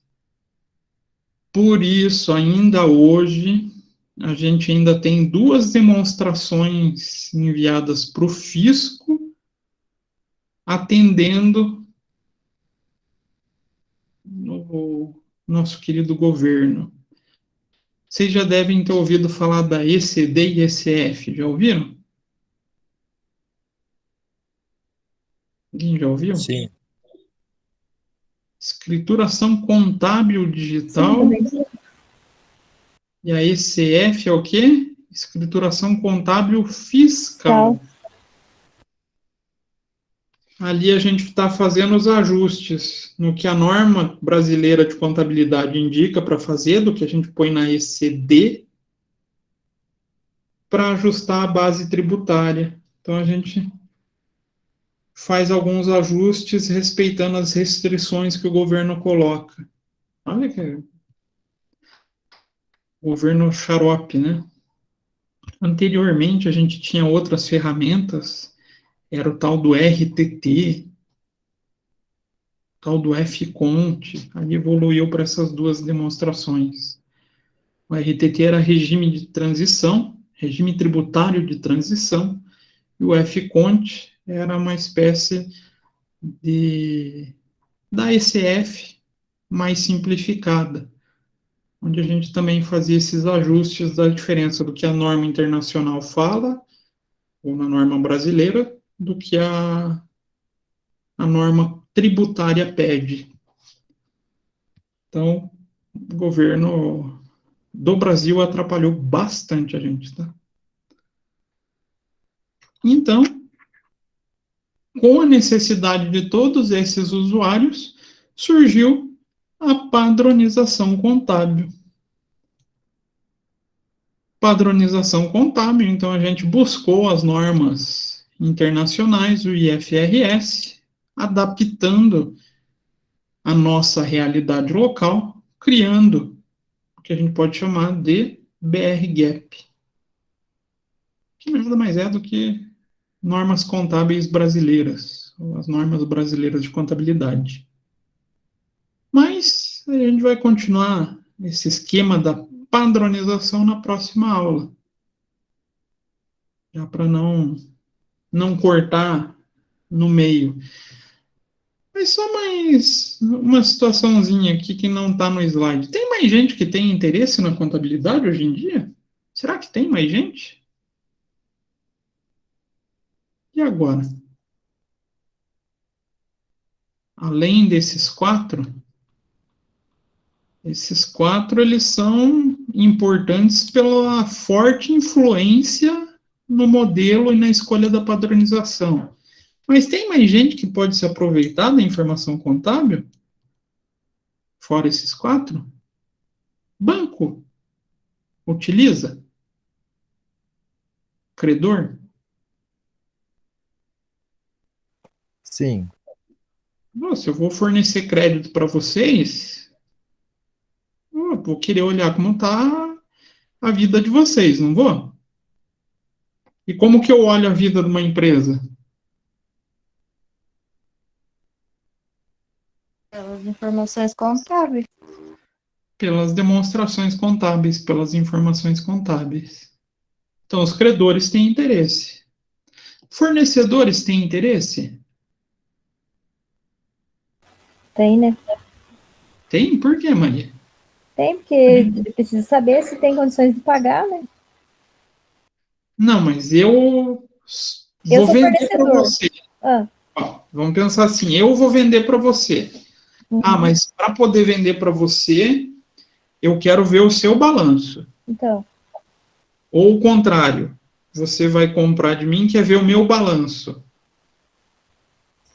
Por isso, ainda hoje, a gente ainda tem 2 demonstrações enviadas para o fisco, atendendo o nosso querido governo. Vocês já devem ter ouvido falar da ECD e ECF, já ouviram? Alguém já ouviu? Sim. Escrituração contábil digital. Sim, E a ECF é o quê? Escrituração contábil fiscal. Ali a gente está fazendo os ajustes no que a norma brasileira de contabilidade indica para fazer, do que a gente põe na ECD, para ajustar a base tributária. Então a gente faz alguns ajustes respeitando as restrições que o governo coloca. Olha que governo xarope, né? Anteriormente a gente tinha outras ferramentas, era o tal do RTT, tal do FCONT, aí evoluiu para essas 2 demonstrações. O RTT era regime de transição, regime tributário de transição, e o FCONT era uma espécie da ECF mais simplificada, onde a gente também fazia esses ajustes da diferença do que a norma internacional fala, ou na norma brasileira, do que a norma tributária pede. Então, o governo do Brasil atrapalhou bastante a gente, tá? Então, com a necessidade de todos esses usuários, surgiu a padronização contábil. Padronização contábil, então a gente buscou as normas internacionais, o IFRS, adaptando a nossa realidade local, criando o que a gente pode chamar de BR-GAP, que nada mais é do que normas contábeis brasileiras, ou as normas brasileiras de contabilidade. Mas a gente vai continuar esse esquema da padronização na próxima aula, já para não cortar no meio. Mas só mais uma situaçãozinha aqui que não está no slide. Tem mais gente que tem interesse na contabilidade hoje em dia? Será que tem mais gente? E agora? Além desses 4, Esses 4, eles são importantes pela forte influência no modelo e na escolha da padronização. Mas tem mais gente que pode se aproveitar da informação contábil? Fora esses 4? Banco utiliza? Credor? Sim. Se eu vou fornecer crédito para vocês, eu vou querer olhar como está a vida de vocês, não vou? E como que eu olho a vida de uma empresa? Pelas informações contábeis. Pelas demonstrações contábeis, pelas informações contábeis. Então, os credores têm interesse. Fornecedores têm interesse? Tem, né? Tem? Por quê, Maria? Tem, porque precisa saber se tem condições de pagar, né? Não, mas eu Eu vou sou vender para fornecedor. você. Ah, Ó, vamos pensar assim, eu vou vender para você. Ah, mas para poder vender para você, eu quero ver o seu balanço. então, Ou o contrário, você vai comprar de mim, quer ver o meu balanço.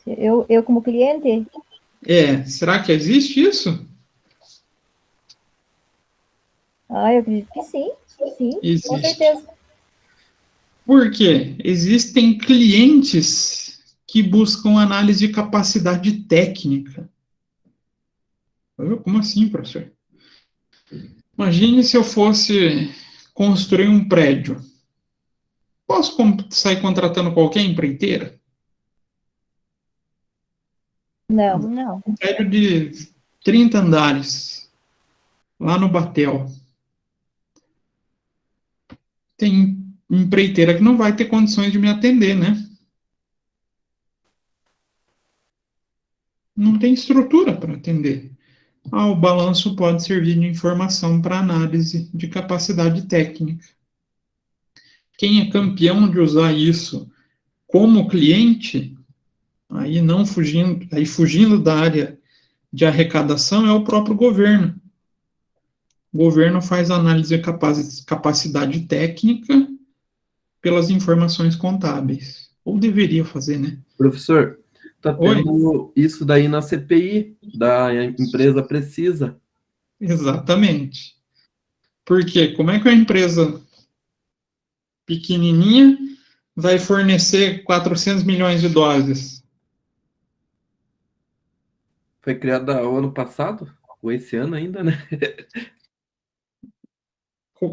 eu como cliente, Será que existe isso? eu acredito que sim, com Existe. certeza. Por quê? Existem clientes que buscam análise de capacidade técnica. Como assim, professor? Imagine se eu fosse construir um prédio. Posso sair contratando qualquer empreiteira? Não. Um prédio de 30 andares, lá no Batel. Tem empreiteira que não vai ter condições de me atender, né? Não tem estrutura para atender. O balanço pode servir de informação para análise de capacidade técnica. Quem é campeão de usar isso como cliente, aí não fugindo, aí fugindo da área de arrecadação, é o próprio governo. O governo faz análise de capacidade técnica pelas informações contábeis. Ou deveria fazer, né? Professor, tá Oi? tendo isso daí na CPI, da empresa Precisa. Exatamente. Por quê? Como é que a empresa pequenininha vai fornecer 400 milhões de doses? Foi criada o ano passado? Ou esse ano ainda, né?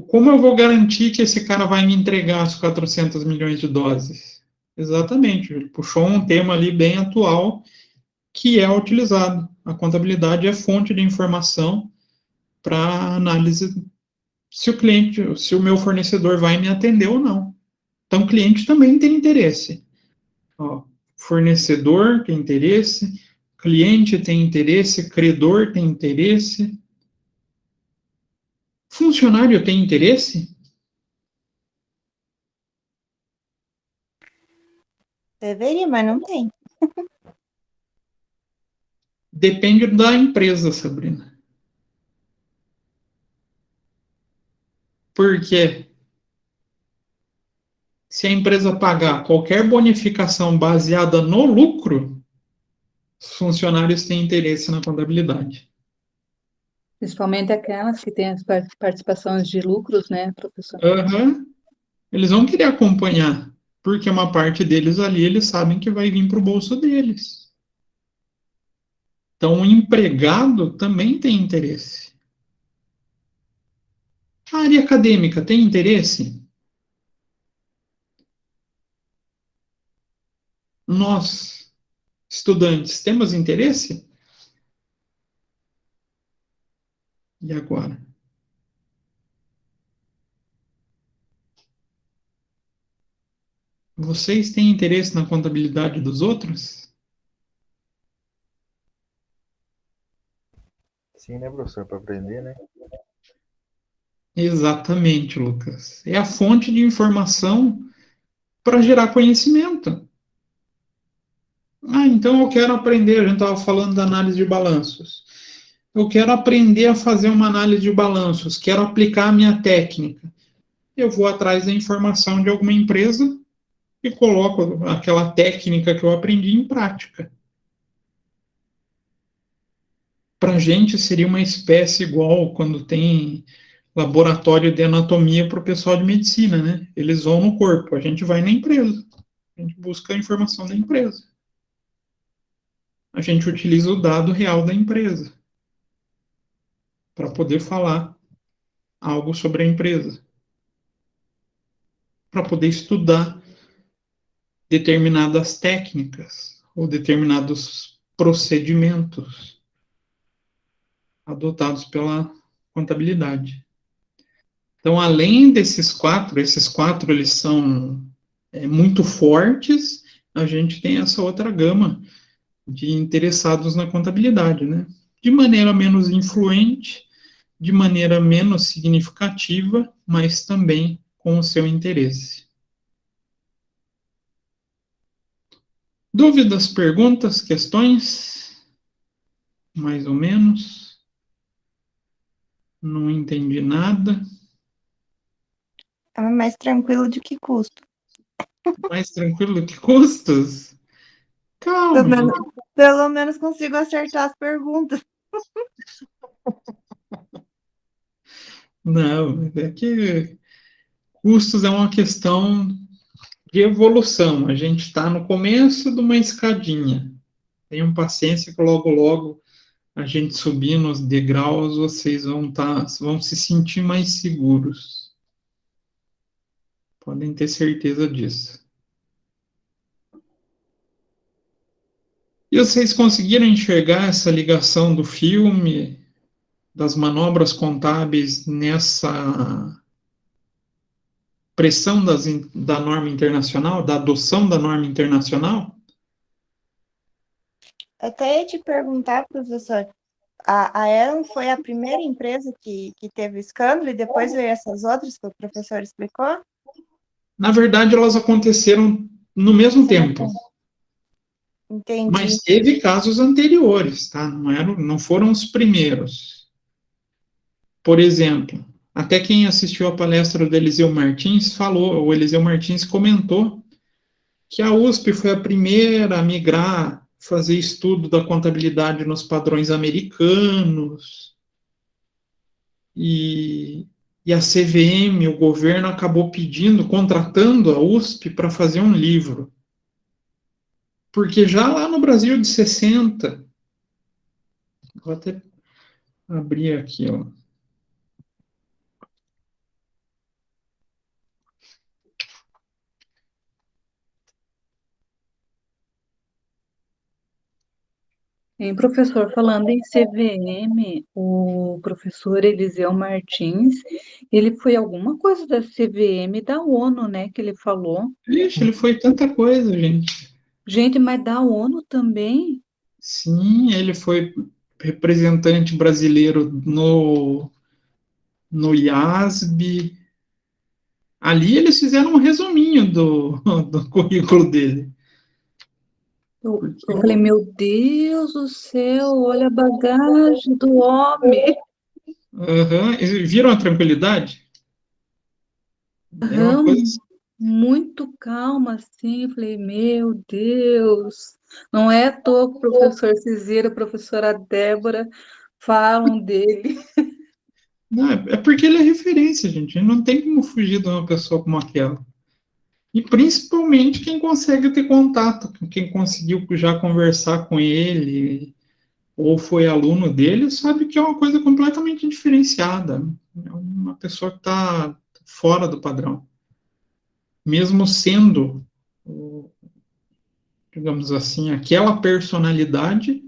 Como eu vou garantir que esse cara vai me entregar as 400 milhões de doses? Exatamente, ele puxou um tema ali bem atual que é utilizado. A contabilidade é fonte de informação para análise se o meu fornecedor vai me atender ou não. Então, o cliente também tem interesse. Fornecedor tem interesse, cliente tem interesse, credor tem interesse. Funcionário tem interesse? Deveria, mas não tem. Depende da empresa, Sabrina. Porque se a empresa pagar qualquer bonificação baseada no lucro, os funcionários têm interesse na contabilidade. Principalmente aquelas que têm as participações de lucros, né, professor? Eles vão querer acompanhar, porque uma parte deles ali, eles sabem que vai vir para o bolso deles. Então, o empregado também tem interesse. A área acadêmica tem interesse? Nós, estudantes, temos interesse? E agora? Vocês têm interesse na contabilidade dos outros? Sim, né, professor? Para aprender, né? Exatamente, Lucas. É a fonte de informação para gerar conhecimento. Então eu quero aprender, a gente estava falando da análise de balanços. eu quero aprender a fazer uma análise de balanços, quero aplicar a minha técnica. Eu vou atrás da informação de alguma empresa e coloco aquela técnica que eu aprendi em prática. Para a gente seria uma espécie igual quando tem laboratório de anatomia para o pessoal de medicina, né? Eles vão no corpo, a gente vai na empresa. A gente busca a informação da empresa. A gente utiliza o dado real da empresa para poder falar algo sobre a empresa, para poder estudar determinadas técnicas ou determinados procedimentos adotados pela contabilidade. Então, além desses quatro, esses quatro eles são muito fortes, a gente tem essa outra gama de interessados na contabilidade, né? De maneira menos influente, de maneira menos significativa, mas também com o seu interesse. Dúvidas, perguntas, questões? Mais ou menos? Não entendi nada. É mais tranquilo do que custo. Mais tranquilo que custos? Calma, gente. Pelo menos consigo acertar as perguntas. Não, é que custos é uma questão de evolução. A gente está no começo de uma escadinha. Tenham paciência que logo, logo, a gente subindo os degraus, vocês vão se sentir mais seguros. Podem ter certeza disso. E vocês conseguiram enxergar essa ligação do filme, das manobras contábeis, nessa pressão da norma internacional, da adoção da norma internacional? Até ia te perguntar, professor, a Aeron foi a primeira empresa que teve escândalo e depois veio essas outras que o professor explicou? Na verdade, elas aconteceram no mesmo tempo. Entendi. Mas teve casos anteriores, tá? Não foram os primeiros. Por exemplo, até quem assistiu a palestra do Eliseu Martins falou, o Eliseu Martins comentou que a USP foi a primeira a migrar, fazer estudo da contabilidade nos padrões americanos, e a CVM, o governo acabou contratando a USP para fazer um livro. Porque já lá no Brasil de 60, vou até abrir aqui, ó. Hein, professor, falando em CVM, o professor Eliseu Martins, ele foi alguma coisa da CVM da ONU, né, que ele falou. Vixe, ele foi tanta coisa, gente. Gente, mas da ONU também? Sim, ele foi representante brasileiro no IASB. Ali eles fizeram um resuminho do currículo dele. Eu falei, meu Deus do céu, olha a bagagem do homem. Uhum. Viram a tranquilidade? É uma coisa assim. Muito calma, assim. Eu falei, meu Deus, não é à toa que o professor Cizira, a professora Débora falam dele. Não, é porque ele é referência, gente. Não tem como fugir de uma pessoa como aquela. E principalmente quem consegue ter contato, quem conseguiu já conversar com ele, ou foi aluno dele, sabe que é uma coisa completamente diferenciada. É uma pessoa que está fora do padrão. Mesmo sendo, digamos assim, aquela personalidade,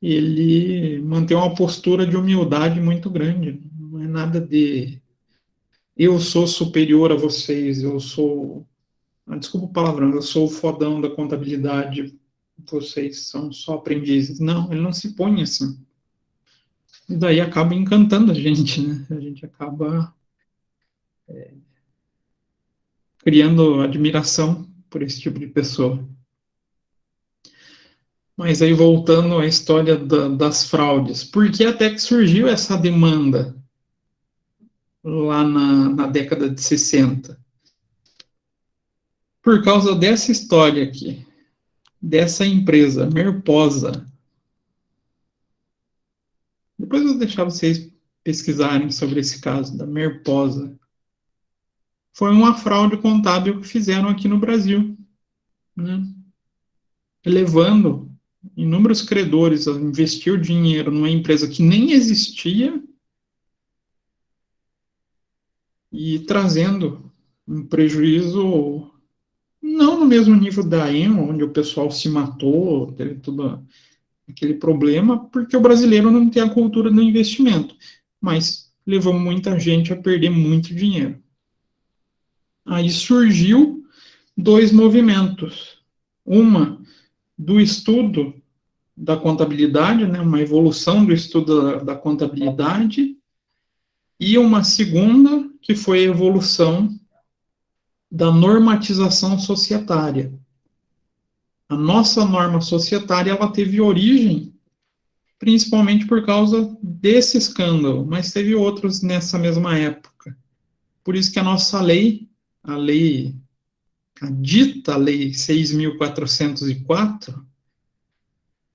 ele mantém uma postura de humildade muito grande. Não é nada de eu sou superior a vocês, eu sou. Desculpa o palavrão, eu sou o fodão da contabilidade, vocês são só aprendizes. Não, ele não se põe assim. E daí acaba encantando a gente, né? A gente acaba criando admiração por esse tipo de pessoa. Mas aí, voltando à história das fraudes, por que até que surgiu essa demanda lá na década de 60? Por causa dessa história aqui, dessa empresa, Merposa. Depois eu vou deixar vocês pesquisarem sobre esse caso da Merposa. Foi uma fraude contábil que fizeram aqui no Brasil, né? Levando inúmeros credores a investir o dinheiro numa empresa que nem existia e trazendo um prejuízo não no mesmo nível da EMA, onde o pessoal se matou, teve todo aquele problema, porque o brasileiro não tem a cultura do investimento, mas levou muita gente a perder muito dinheiro. Aí surgiu dois movimentos. Uma do estudo da contabilidade, né, uma evolução do estudo da contabilidade, e uma segunda, que foi a evolução da normatização societária. A nossa norma societária, ela teve origem principalmente por causa desse escândalo, mas teve outros nessa mesma época. Por isso que a nossa lei, a dita Lei 6.404,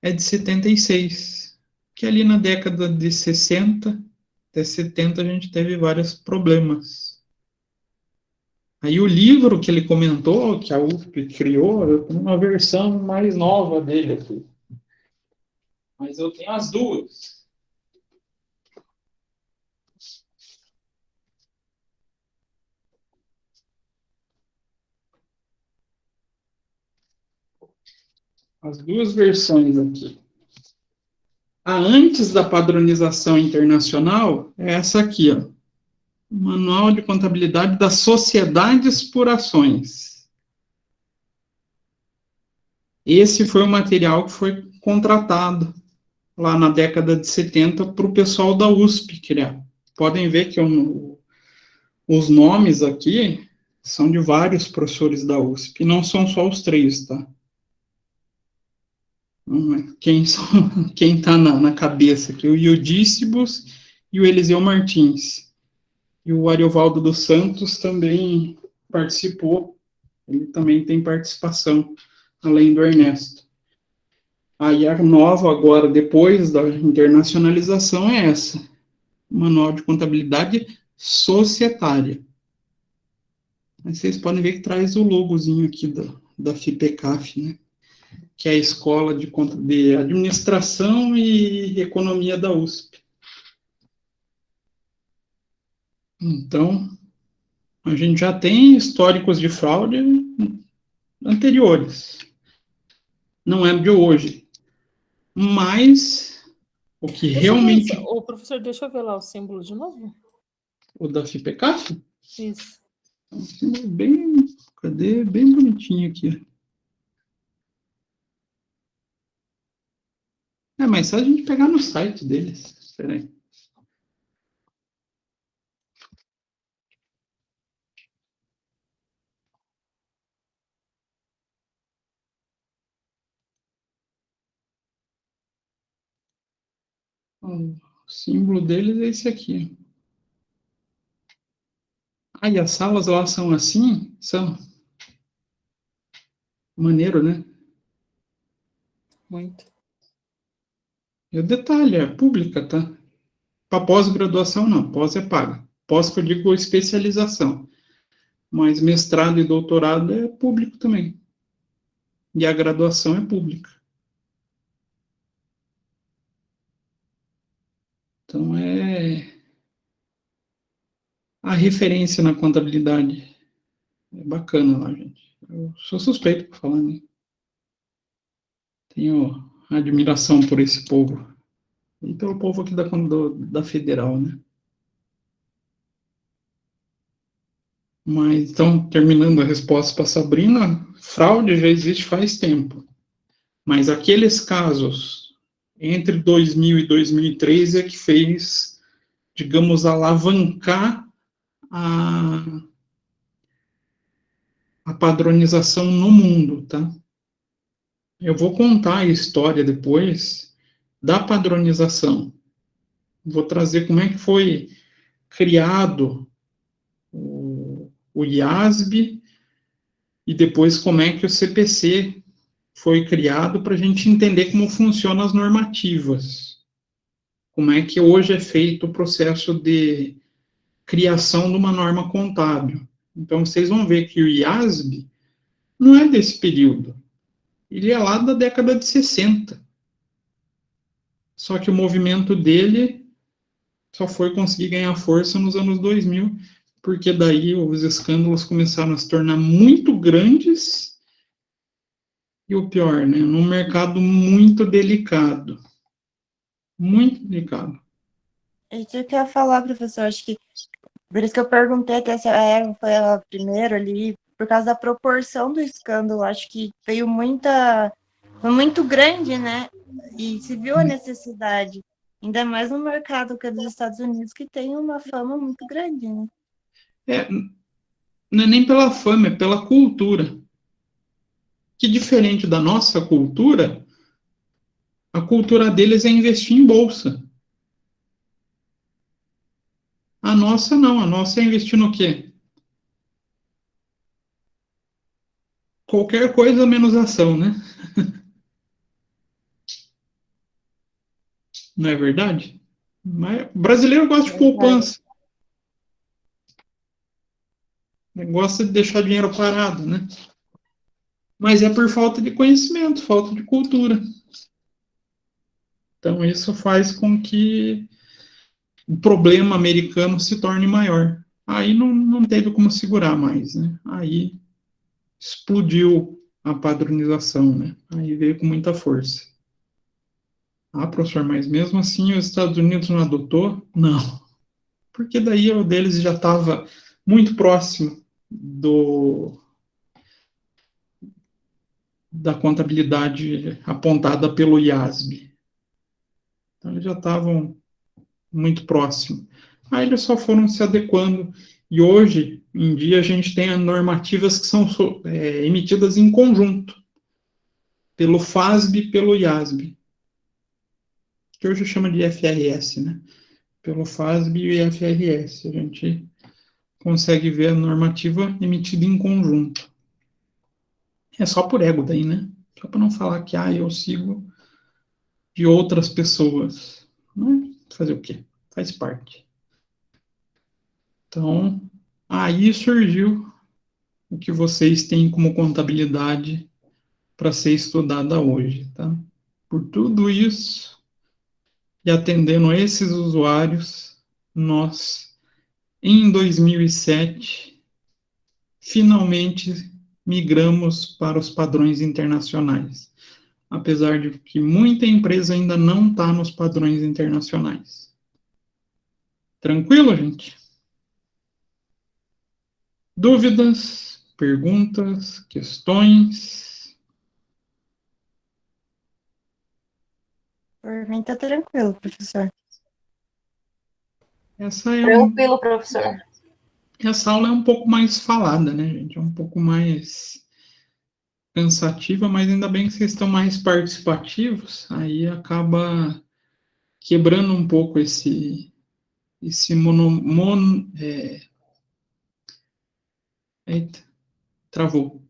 é de 76, que ali na década de 60 até 70 a gente teve vários problemas. Aí o livro que ele comentou, que a USP criou, eu tenho uma versão mais nova dele aqui. Mas eu tenho as duas. As duas versões aqui. A antes da padronização internacional é essa aqui, ó. Manual de Contabilidade das Sociedades por Ações. Esse foi o material que foi contratado lá na década de 70 para o pessoal da USP criar. Podem ver que os nomes aqui são de vários professores da USP, e não são só os três, tá? Quem está na cabeça aqui? O Eudícibus e o Eliseu Martins. E o Ariovaldo dos Santos também participou, ele também tem participação, além do Ernesto. Aí a nova agora, depois da internacionalização, é essa, Manual de Contabilidade Societária. Aí vocês podem ver que traz o logozinho aqui da FIPECAF, né? Que é a Escola de Administração e Economia da USP. Então, a gente já tem históricos de fraude anteriores. Não é de hoje. Mas o que realmente... Ô, professor, deixa eu ver lá o símbolo de novo. O da FIPECAF? Isso. É um símbolo bem... Cadê? Bem bonitinho aqui. Mas só a gente pegar no site deles. Espera aí. O símbolo deles é esse aqui. E as salas lá são assim? São. Maneiro, né? Muito. E o detalhe, é pública, tá? Para pós-graduação, não. Pós é paga. Pós que eu digo especialização. Mas mestrado e doutorado é público também. E a graduação é pública. Então, é a referência na contabilidade. É bacana lá, gente. Eu sou suspeito por falar, né? Tenho admiração por esse povo. E pelo povo aqui da Federal, né? Mas, então, terminando a resposta para a Sabrina, fraude já existe faz tempo. Mas aqueles casos entre 2000 e 2013 é que fez, digamos, alavancar a padronização no mundo, tá? Eu vou contar a história depois da padronização. Vou trazer como é que foi criado o IASB e depois como é que o CPC foi criado para a gente entender como funcionam as normativas. Como é que hoje é feito o processo de criação de uma norma contábil. Então, vocês vão ver que o IASB não é desse período. Ele é lá da década de 60. Só que o movimento dele só foi conseguir ganhar força nos anos 2000, porque daí os escândalos começaram a se tornar muito grandes e o pior, né, num mercado muito delicado. Muito delicado. Isso que eu ia falar, professor, acho que por isso que eu perguntei até se a Erin foi a primeira ali, por causa da proporção do escândalo, acho que foi muito grande, né? E se viu a necessidade, ainda mais no mercado que é dos Estados Unidos, que tem uma fama muito grande, né? Não é nem pela fama, é pela cultura. Que diferente da nossa cultura, a cultura deles é investir em bolsa. A nossa não, a nossa é investir no quê? Qualquer coisa menos ação, né? Não é verdade? Mas o brasileiro gosta de poupança. Gosta de deixar dinheiro parado, né? Mas é por falta de conhecimento, falta de cultura. Então, isso faz com que o problema americano se torne maior. Aí não teve como segurar mais, né? Aí explodiu a padronização, né? Aí veio com muita força. Ah, professor, mas mesmo assim os Estados Unidos não adotou? Não. Porque daí o deles já estava muito próximo da contabilidade apontada pelo IASB. Então, eles já estavam muito próximos. Aí eles só foram se adequando. E hoje em dia a gente tem normativas que são emitidas em conjunto, pelo FASB e pelo IASB, que hoje chama de FRS, né? Pelo FASB e o IFRS. A gente consegue ver a normativa emitida em conjunto. É só por ego daí, né? Só para não falar que eu sigo de outras pessoas. Fazer o quê? Faz parte. Então, aí surgiu o que vocês têm como contabilidade para ser estudada hoje, tá? Por tudo isso, e atendendo a esses usuários, nós, em 2007, finalmente migramos para os padrões internacionais, apesar de que muita empresa ainda não está nos padrões internacionais. Tranquilo, gente? Dúvidas, perguntas, questões? Por mim tá tranquilo, professor. Tranquilo, professor. Essa aula é um pouco mais falada, né, gente? É um pouco mais cansativa, mas ainda bem que vocês estão mais participativos, aí acaba quebrando um pouco esse eita, travou.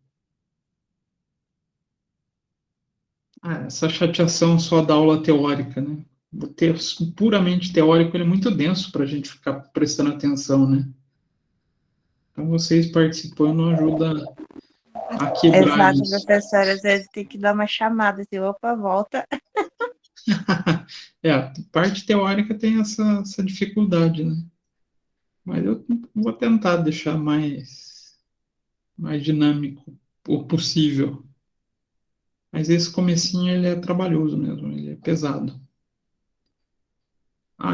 Essa chateação só da aula teórica, né? O texto puramente teórico ele é muito denso para a gente ficar prestando atenção, né? Então, vocês participando ajuda a quebrar Exato, isso. professor, às vezes tem que dar uma chamada, assim, opa, volta. A parte teórica tem essa dificuldade, né? Mas eu vou tentar deixar mais dinâmico o possível. Mas esse comecinho, ele é trabalhoso mesmo, ele é pesado.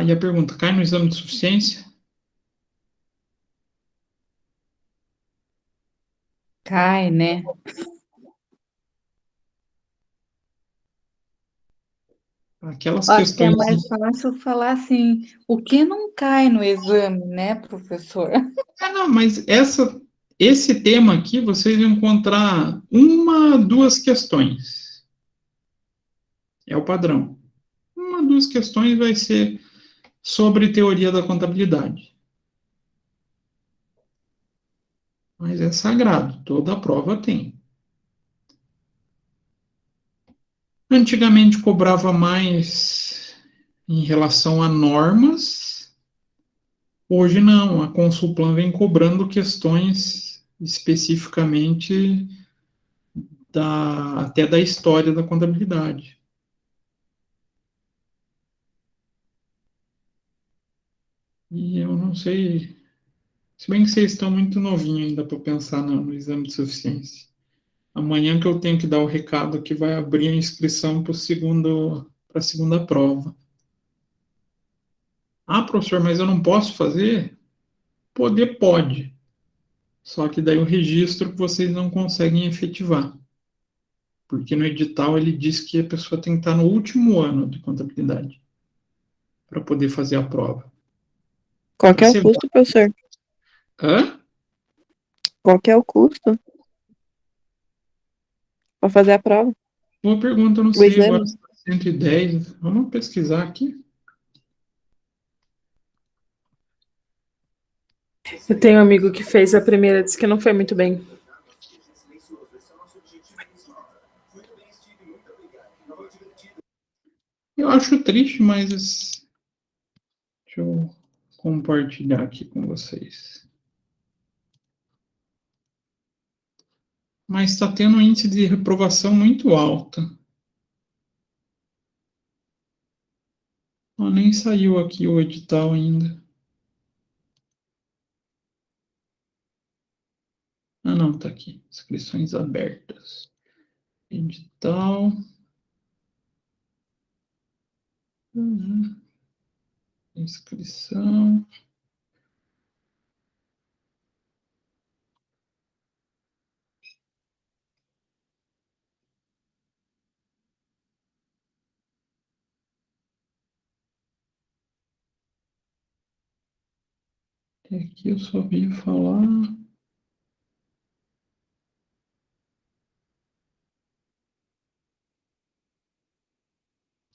E a pergunta, cai no exame de suficiência? Cai, né? Aquelas Acho que é questões... mais fácil falar assim, o que não cai no exame, né, professor? Não, mas esse tema aqui, vocês vão encontrar 1, 2 questões. É o padrão. Uma das questões vai ser sobre teoria da contabilidade. Mas é sagrado, toda prova tem. Antigamente cobrava mais em relação a normas, hoje não, a Consulplan vem cobrando questões especificamente até da história da contabilidade. E eu não sei, se bem que vocês estão muito novinhos ainda para pensar no exame de suficiência. Amanhã que eu tenho que dar o recado que vai abrir a inscrição para a segunda prova. Ah, professor, mas eu não posso fazer? Poder pode. Só que daí o registro vocês não conseguem efetivar. Porque no edital ele diz que a pessoa tem que estar no último ano de contabilidade para poder fazer a prova. Qual que é o Você custo, professor? Hã? Qual que é o custo para fazer a prova? Boa pergunta, eu não O sei agora. exame? 110. Vamos pesquisar aqui. Eu tenho um amigo que fez a primeira, disse que não foi muito bem. Eu acho triste, mas deixa eu compartilhar aqui com vocês. Mas está tendo um índice de reprovação muito alto. Oh, nem saiu aqui o edital ainda. Ah, não, tá aqui. Inscrições abertas. Edital. Inscrição. Aqui eu só vi falar.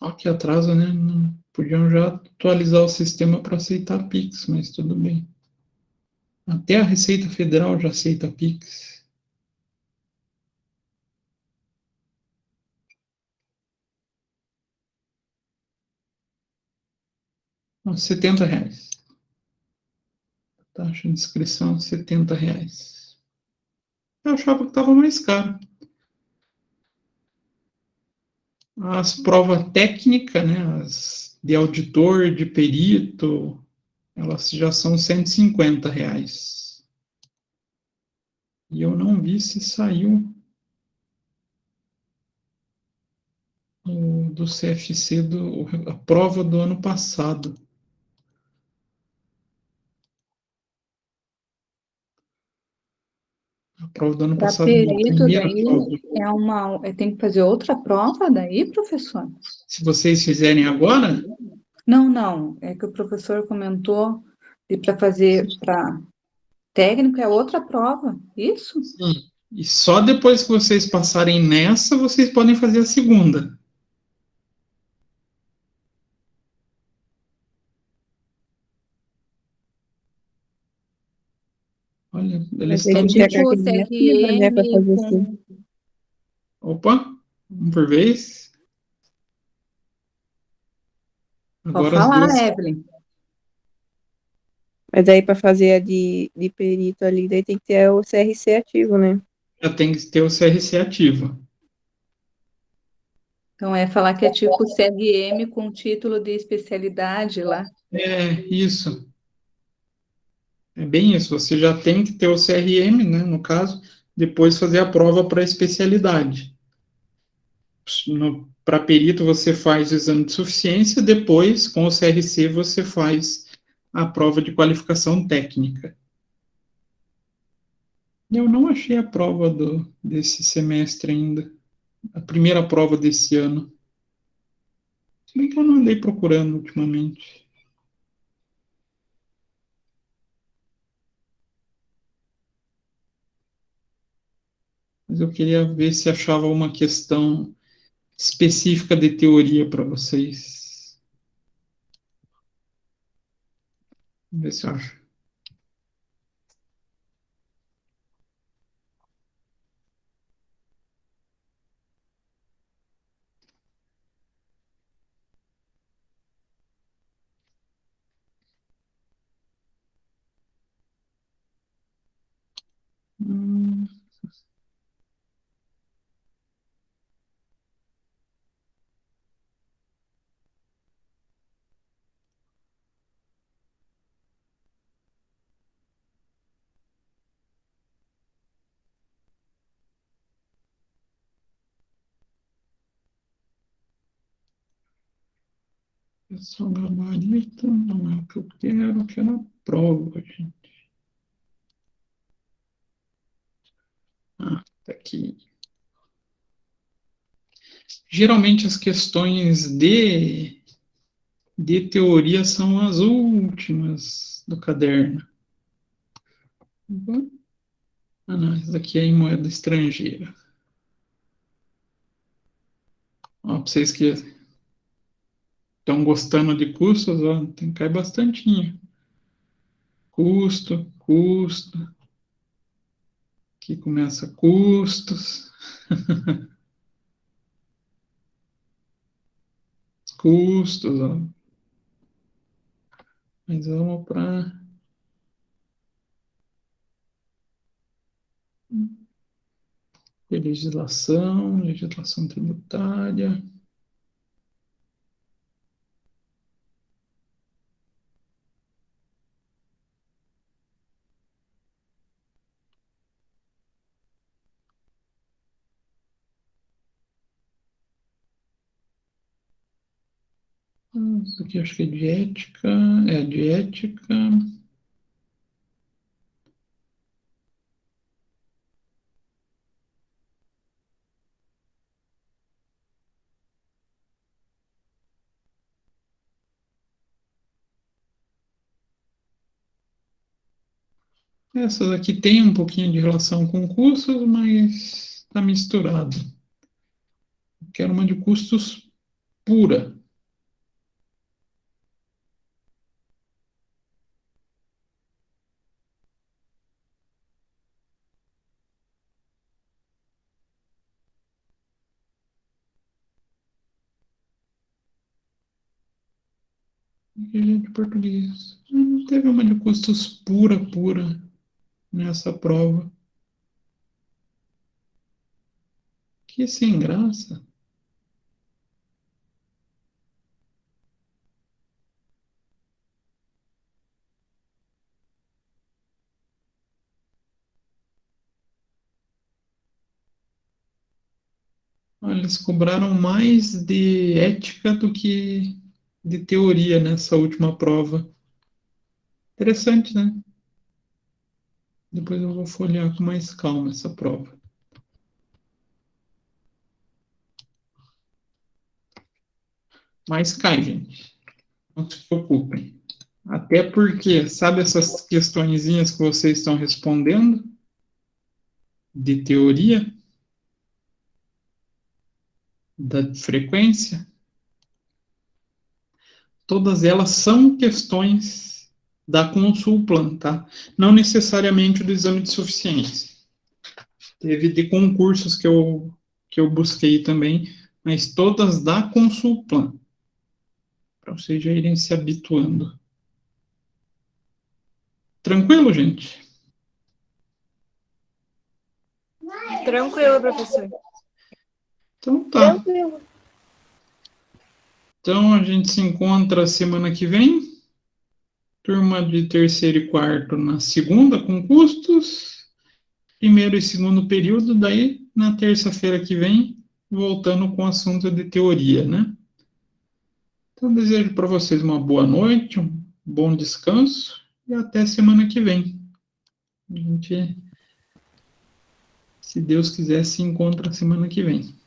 Ó, que atraso, né? Não podiam já atualizar o sistema para aceitar Pix, mas tudo bem. Até a Receita Federal já aceita Pix. R$ 70. Taxa de inscrição, R$ 70. Eu achava que estava mais caro. As provas técnicas, né, as de auditor, de perito, elas já são R$ 150. E eu não vi se saiu do CFC a prova do ano passado. A prova do ano Para passado, não, a perito, primeira daí prova. tem que fazer outra prova daí, professor? Se vocês fizerem agora, Não, é que o professor comentou e para fazer para técnico é outra prova, isso? sim. E só depois que vocês passarem nessa, vocês podem fazer a segunda. Olha, eles Mas aí É estão. tem que ter a tipo carteirinha ativa, né, para CRM fazer assim. com... Opa, um por vez. Pode Agora as falar, duas Evelyn. Mas aí para fazer a de perito ali, daí tem que ter o CRC ativo, né? já tem que ter o CRC ativo. Então, é falar que é tipo CRM com título de especialidade lá. É, isso. É bem isso. Você já tem que ter o CRM, né, no caso, depois fazer a prova para especialidade. Para perito, você faz o exame de suficiência, depois, com o CRC, você faz a prova de qualificação técnica. Eu não achei a prova desse semestre ainda. A primeira prova desse ano. Se bem que eu não andei procurando ultimamente. Mas eu queria ver se achava uma questão específica de teoria para vocês? Vamos ver se eu acho. Esse é o gabarito, não é o que eu quero a prova, gente. Ah, tá aqui. Geralmente as questões de teoria são as últimas do caderno. Ah, não, essa daqui é em moeda estrangeira. Ó, para vocês que estão gostando de custos, ó, tem que cair bastantinho. Custo. Aqui começa custos. Custos, ó. Mas vamos para legislação tributária. Isso aqui acho que é de ética. É de ética. Essas aqui tem um pouquinho de relação com custos, mas está misturado. Quero uma de custos pura. De português. Não teve uma de custos pura nessa prova. Que sem graça. Olha, eles cobraram mais de ética do que de teoria nessa última prova. Interessante, né? Depois eu vou folhear com mais calma essa prova. Mas cai, gente. Não se preocupem. Até porque, sabe essas questõezinhas que vocês estão respondendo? De teoria? Da frequência? Todas elas são questões da Consulplan, tá? Não necessariamente do exame de suficiência. Teve de concursos que eu busquei também, mas todas da Consulplan. Para vocês já irem se habituando. Tranquilo, gente? Tranquilo, professor. Então tá. Tranquilo. Então a gente se encontra semana que vem. Turma de terceiro e quarto na segunda com custos. Primeiro e segundo período, daí na terça-feira que vem, voltando com o assunto de teoria, né? Então desejo para vocês uma boa noite, um bom descanso e até semana que vem. A gente, se Deus quiser, se encontra semana que vem.